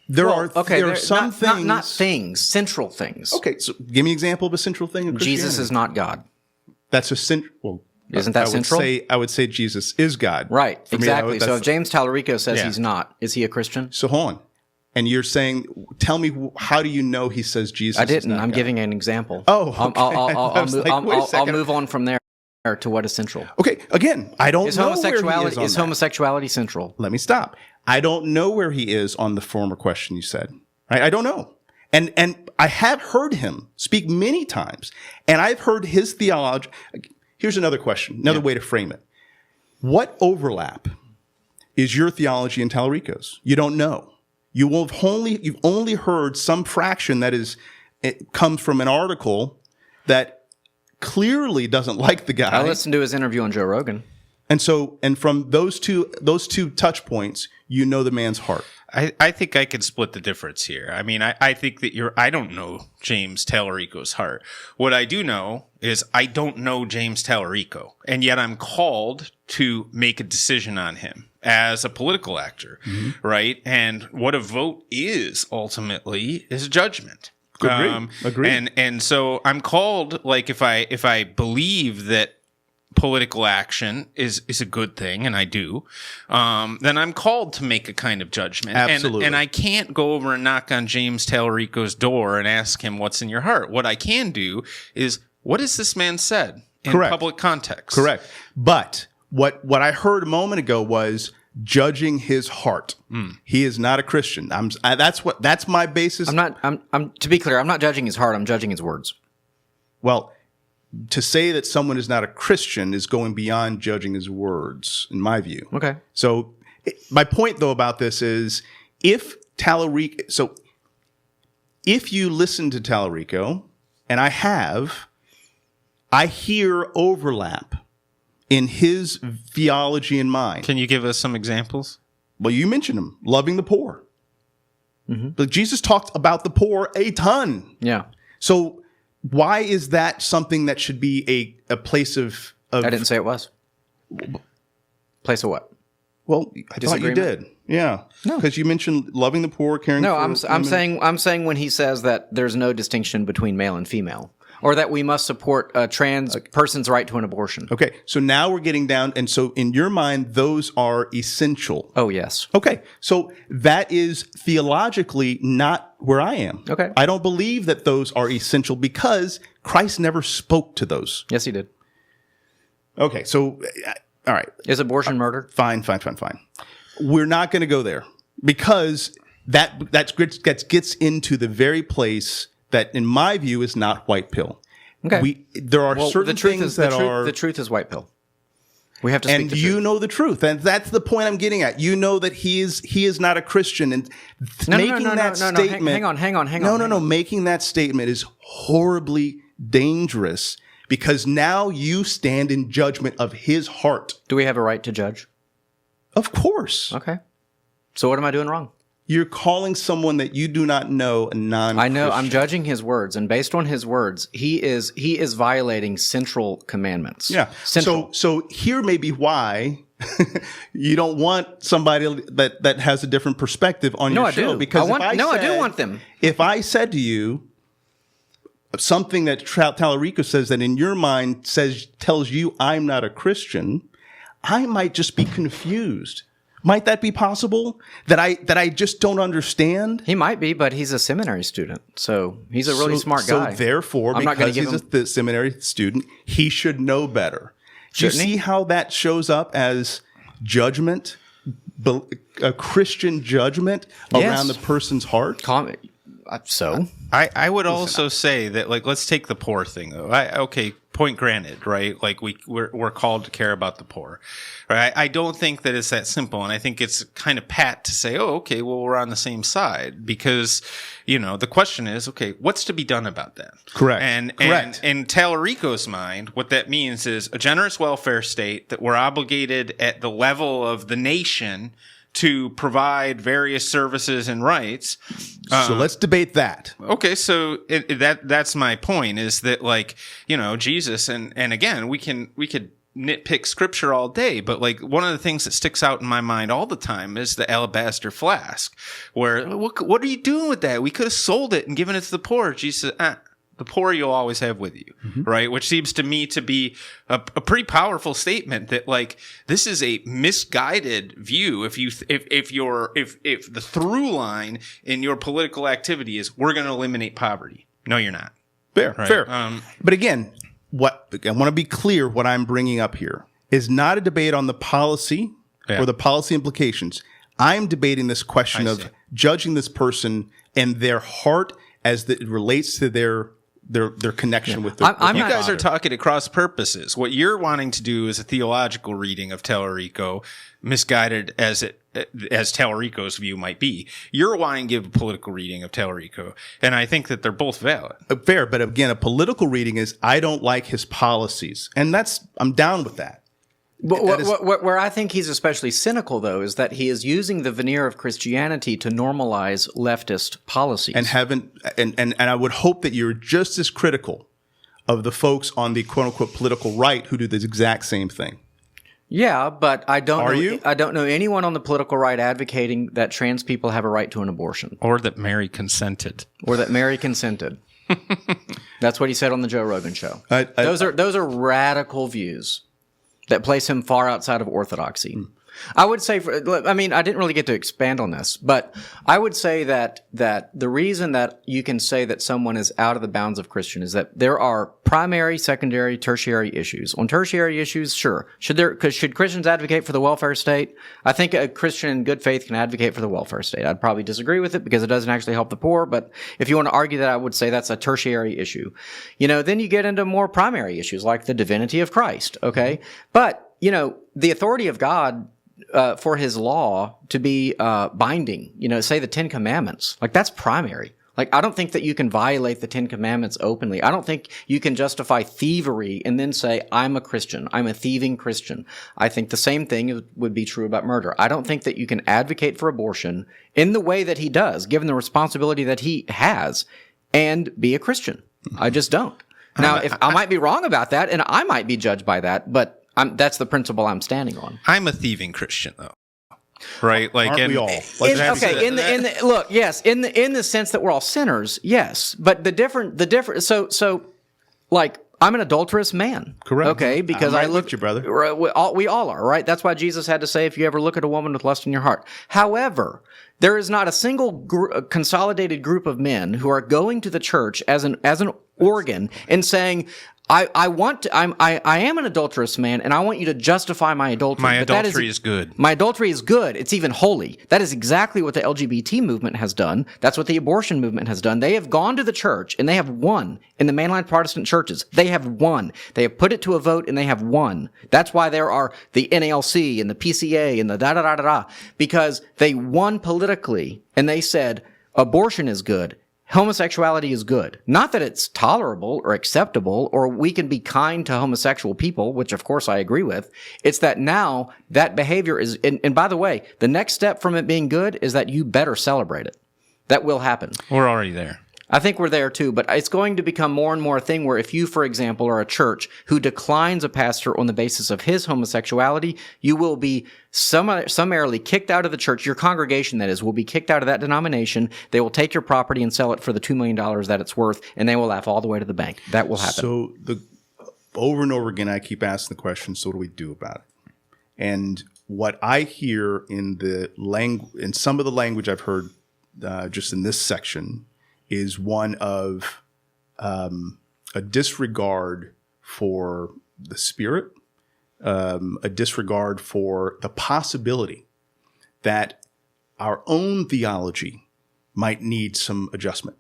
there are some things. Not things, central things. Okay, so give me an example of a central thing in Christianity. Jesus is not God. That's a central. Well, isn't that central? I would say Jesus is God. Right, exactly. So if James Telarico says he's not, is he a Christian? So hold on. And you're saying, tell me, how do you know he says Jesus I didn't. is not I'm God? giving an example. Oh, okay. I'll move on from there to what is central. Okay, again, I don't know where he is on Is homosexuality central? Let me stop. I don't know where he is on the former question you said. Right? I don't know. And I have heard him speak many times, and I've heard his theology. Here's another question, another way to frame it. What overlap is your theology and Telarico's? You don't know. You've only heard some fraction that it comes from an article that clearly doesn't like the guy. I listened to his interview on Joe Rogan. And from those two touch points, you know the man's heart. I think I could split the difference here. I mean, I think that I don't know James Telarico's heart. What I do know is I don't know James Telarico, and yet I'm called to make a decision on him as a political actor, right? And what a vote is ultimately is judgment. Agreed. And so I'm called, like, if I believe that political action is a good thing, and I do, then I'm called to make a kind of judgment. Absolutely. And I can't go over and knock on James Telarico's door and ask him what's in your heart. What I can do is, what has this man said in public context? Correct. But what I heard a moment ago was judging his heart. He is not a Christian. That's my basis. I'm to be clear, I'm not judging his heart, I'm judging his words. Well, to say that someone is not a Christian is going beyond judging his words, in my view. Okay. So my point, though, about this is if you listen to Telarico, and I hear overlap in his theology and mine. Can you give us some examples? Well, you mentioned him, loving the poor. But Jesus talked about the poor a ton. Yeah. So why is that something that should be a place of I didn't say it was. Place of what? Well, I thought you did. Yeah. No. Because you mentioned loving the poor, caring for women. I'm saying when he says that there's no distinction between male and female, or that we must support a trans person's right to an abortion. Okay. So now we're getting down, and so in your mind, those are essential. Oh, yes. Okay. So that is theologically not where I am. Okay. I don't believe that those are essential because Christ never spoke to those. Yes, he did. Okay. So, all right. Is abortion murder? Fine. We're not going to go there because that gets into the very place that, in my view, is not white pill. Okay. There are certain things that are... The truth is white pill. We have to speak the truth. And you know the truth. And that's the point I'm getting at. You know that he is not a Christian. And making that statement... Hang on. No. Making that statement is horribly dangerous because now you stand in judgment of his heart. Do we have a right to judge? Of course. Okay. So what am I doing wrong? You're calling someone that you do not know a non-Christian. I know. I'm judging his words, and based on his words, he is violating central commandments. Yeah. Central. So here may be why you don't want somebody that has a different perspective on your show. I do. Because I do want them. If I said to you something that Telarico says that in your mind tells you I'm not a Christian, I might just be confused. Might that be possible? That I just don't understand? He might be, but he's a seminary student, so he's a really smart guy. So therefore, because he's a seminary student, he should know better. Do you see how that shows up as judgment, a Christian judgment around the person's heart? So I would also say that, like, let's take the poor thing though. Point granted, right? Like we're called to care about the poor, right? I don't think that it's that simple, and I think it's kind of pat to say, oh, okay, well, we're on the same side, because the question is, okay, what's to be done about that? Correct. And in Telarico's mind, what that means is a generous welfare state that we're obligated at the level of the nation to provide various services and rights. So let's debate that. Okay, so that's my point, is that, like, Jesus, and again, we could nitpick scripture all day, but, like, one of the things that sticks out in my mind all the time is the alabaster flask, where what are you doing with that? We could have sold it and given it to the poor. Jesus said, the poor you'll always have with you, right? Which seems to me to be a pretty powerful statement that, like, this is a misguided view. If the through line in your political activity is we're going to eliminate poverty, no, you're not. Fair. But again, I want to be clear. What I'm bringing up here is not a debate on the policy or the policy implications. I'm debating this question of judging this person and their heart as it relates to their their connection with I'm You not- guys are talking at cross purposes. What you're wanting to do is a theological reading of Telarico, misguided as Telarico's view might be. You're wanting to give a political reading of Telarico, and I think that they're both valid. Fair, but again, a political reading is I don't like his policies, and I'm down with that. Where I think he's especially cynical, though, is that he is using the veneer of Christianity to normalize leftist policies. And I would hope that you're just as critical of the folks on the quote unquote political right who do this exact same thing. Yeah, but I don't. Are you? I don't know anyone on the political right advocating that trans people have a right to an abortion, Or that Mary consented. or that Mary consented. That's what he said on the Joe Rogan show. Those Those are radical views that place him far outside of orthodoxy. I would say, I didn't really get to expand on this, but I would say that the reason that you can say that someone is out of the bounds of Christian is that there are primary, secondary, tertiary issues. On tertiary issues, sure. Should Christians advocate for the welfare state? I think a Christian in good faith can advocate for the welfare state. I'd probably disagree with it because it doesn't actually help the poor, but if you want to argue that, I would say that's a tertiary issue. Then you get into more primary issues like the divinity of Christ, okay? But, the authority of God for his law to be binding, say the Ten Commandments, like that's primary. Like, I don't think that you can violate the Ten Commandments openly. I don't think you can justify thievery and then say, I'm a Christian. I'm a thieving Christian. I think the same thing would be true about murder. I don't think that you can advocate for abortion in the way that he does, given the responsibility that he has, and be a Christian. I just don't. Now, if I might be wrong about that, and I might be judged by that, but that's the principle I'm standing on. I'm a thieving Christian, though. Right? Like, Aren't we all? In the sense that we're all sinners, yes. But the different. So, like, I'm an adulterous man. Correct. Okay, because I'm I look with you, brother. We all are, right? That's why Jesus had to say, if you ever look at a woman with lust in your heart. However, there is not a single consolidated group of men who are going to the church as an organ and saying, I am an adulterous man, and I want you to justify my adultery. My adultery is good. My adultery is good. It's even holy. That is exactly what the LGBT movement has done. That's what the abortion movement has done. They have gone to the church, and they have won in the mainline Protestant churches. They have won. They have put it to a vote, and they have won. That's why there are the NALC and the PCA and the da-da-da-da-da, because they won politically, and they said, abortion is good. Homosexuality is good. Not that it's tolerable or acceptable or we can be kind to homosexual people, which of course I agree with. It's that now that behavior is, and by the way, the next step from it being good is that you better celebrate it. That will happen. We're already there. I think we're there too, but it's going to become more and more a thing where if you, for example, are a church who declines a pastor on the basis of his homosexuality, you will be summarily kicked out of the church. Your congregation, that is, will be kicked out of that denomination. They will take your property and sell it for the $2 million that it's worth, and they will laugh all the way to the bank. That will happen. So over and over again, I keep asking the question, so what do we do about it? And what I hear in some of the language I've heard just in this section is one of a disregard for the Spirit, a disregard for the possibility that our own theology might need some adjustment.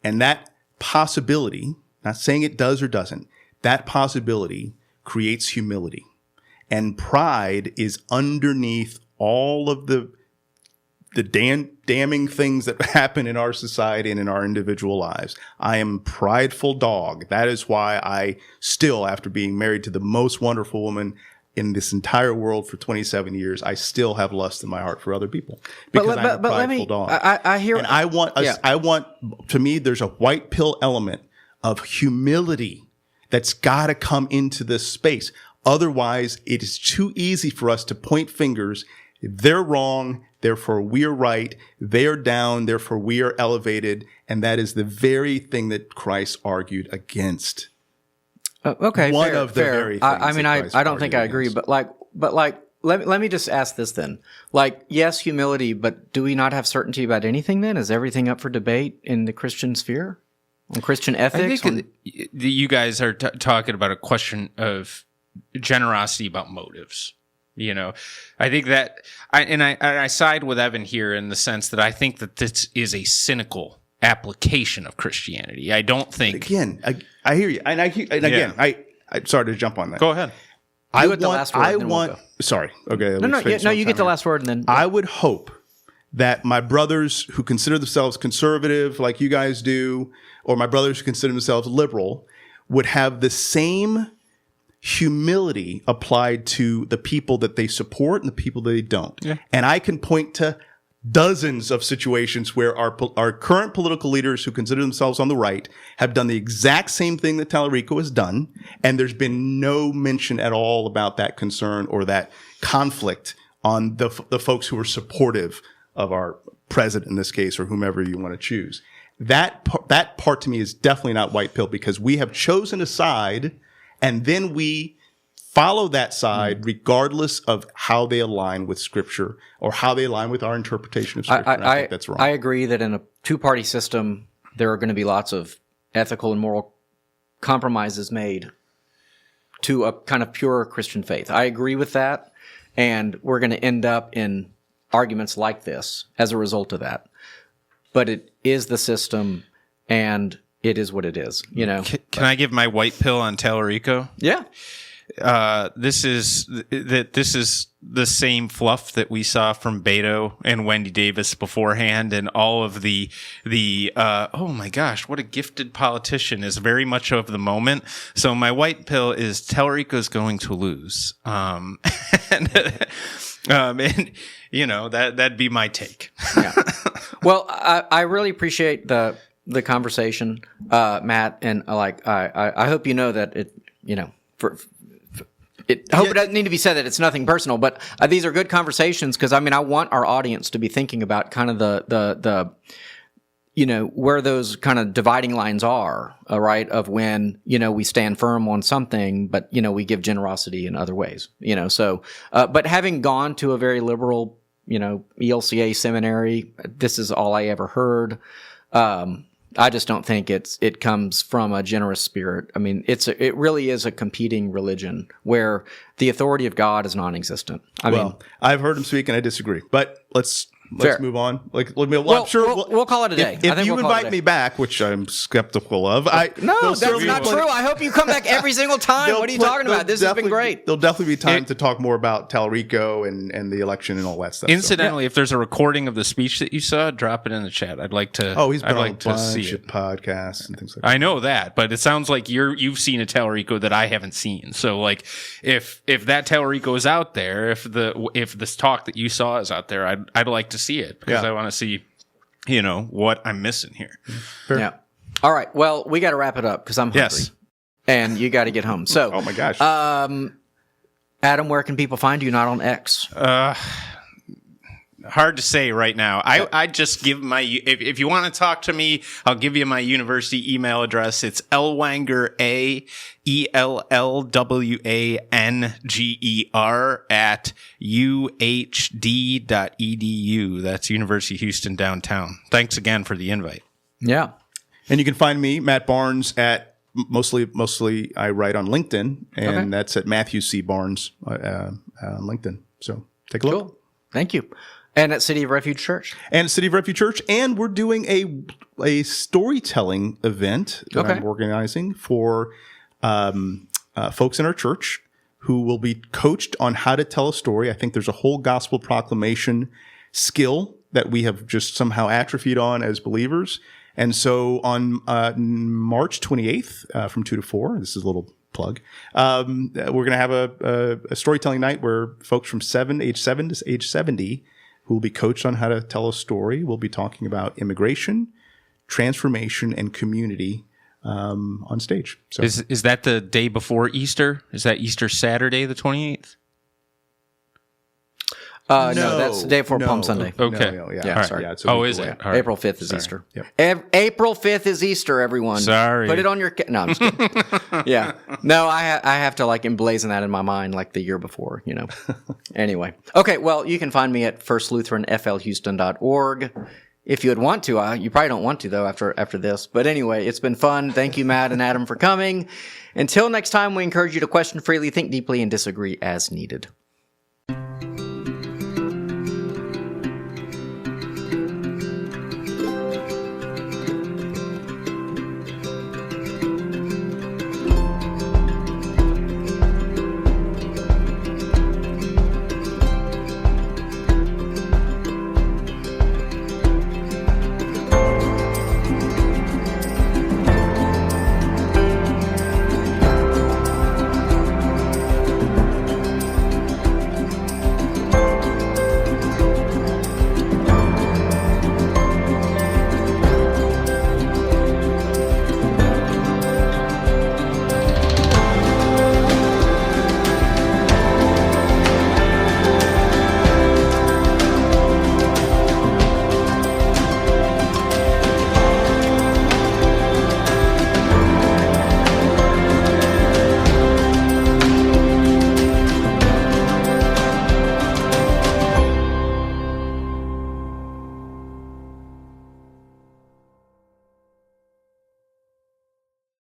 And that possibility, not saying it does or doesn't, that possibility creates humility. And pride is underneath all of the damning things that happen in our society and in our individual lives. I am a prideful dog. That is why I still, after being married to the most wonderful woman in this entire world for 27 years, I still have lust in my heart for other people because I'm a prideful dog. I hear, and I want, to me, there's a white pill element of humility that's got to come into this space. Otherwise, it is too easy for us to point fingers. They're wrong, therefore we're right. They're down, therefore we are elevated. And that is the very thing that Christ argued against. Okay, one fair, of the fair. very things. I don't think I agree, but let me just ask this then. Like, yes, humility, but do we not have certainty about anything then? Is everything up for debate in the Christian sphere? On Christian ethics? I think you guys are talking about a question of generosity about motives. You know, I think that I side with Evan here in the sense that I think that this is a cynical application of Christianity. I don't think. Again, I hear you, and again, I'm sorry to jump on that. Go ahead. You get the last word, and then we'll go. Sorry. Okay. No, you get the last word, and then I would hope that my brothers who consider themselves conservative, like you guys do, or my brothers who consider themselves liberal, would have the same humility applied to the people that they support and the people that they don't. Yeah. And I can point to dozens of situations where our current political leaders who consider themselves on the right have done the exact same thing that Telarico has done, and there's been no mention at all about that concern or that conflict on the folks who are supportive of our president in this case, or whomever you want to choose. That part to me is definitely not white pill, because we have chosen a side and then we follow that side regardless of how they align with Scripture or how they align with our interpretation of Scripture. I think that's wrong. I agree that in a two-party system, there are going to be lots of ethical and moral compromises made to a kind of pure Christian faith. I agree with that, and we're going to end up in arguments like this as a result of that. But it is the system, and it is what it is. You know. Can I give my white pill on Telarico? Yeah. This is the same fluff that we saw from Beto and Wendy Davis beforehand, and all of the oh my gosh, what a gifted politician is very much of the moment. So my white pill is Telarico's going to lose, and you know that'd be my take. Yeah. Well, I really appreciate the conversation, Matt, and I hope you know that it, you know, I hope it doesn't need to be said that it's nothing personal, but these are good conversations, because I mean I want our audience to be thinking about kind of the you know, where those kind of dividing lines are, right? Of when, you know, we stand firm on something, but you know we give generosity in other ways, you know. So, but having gone to a very liberal, you know, ELCA seminary, this is all I ever heard. I just don't think it comes from a generous spirit. I mean, it really is a competing religion where the authority of God is non-existent. I mean, I've heard him speak, and I disagree. But let's move on. I'm sure we'll call it a day. If you invite me back, which I'm skeptical of, that's not true. I hope you come back every single time. What are you talking about? This has been great. There'll definitely be time to talk more about Telarico and the election and all that stuff. Incidentally, if there's a recording of the speech that you saw, drop it in the chat. I'd like to. Oh, he's been on a bunch of podcasts and things like that. I know that, but it sounds like you've seen a Telarico that I haven't seen. So, like, if that Telarico is out there, if this talk that you saw is out there, I'd like to see it, because I want to see, you know, what I'm missing here. Fair. Yeah. All right. Well, we got to wrap it up because I'm hungry. Yes. And you got to get home. So, oh my gosh. Adam, where can people find you? Not on X. Hard to say right now. I just give my, if you want to talk to me, I'll give you my university email address. It's Ellwanger, ELLWANGER at UHD.edu. That's University of Houston downtown. Thanks again for the invite. Yeah. And you can find me, Matt Barnes, at mostly I write on LinkedIn, and that's at Matthew C. Barnes on LinkedIn. So take a look. Cool. Thank you. And at City of Refuge Church. And City of Refuge Church. And we're doing a storytelling event that I'm organizing for folks in our church who will be coached on how to tell a story. I think there's a whole gospel proclamation skill that we have just somehow atrophied on as believers. And so on March 28th from 2 to 4, this is a little plug, we're going to have a storytelling night where folks from age 7 to age 70 who will be coached on how to tell a story. We'll be talking about immigration, transformation, and community on stage. So, is that the day before Easter? Is that Easter Saturday, the 28th? No, that's the day before Palm Sunday. Okay. Yeah, sorry. Yeah, is it? Right. April 5th is Easter. Yep. April 5th is Easter, everyone. Sorry. Put it on your... No, I'm just kidding. Yeah. No, I have to like emblazon that in my mind like the year before, you know. Anyway. Okay, well, you can find me at firstlutheranflhouston.org. If you would want to. You probably don't want to, though, after this. But anyway, it's been fun. Thank you, Matt and Adam, for coming. Until next time, we encourage you to question freely, think deeply, and disagree as needed.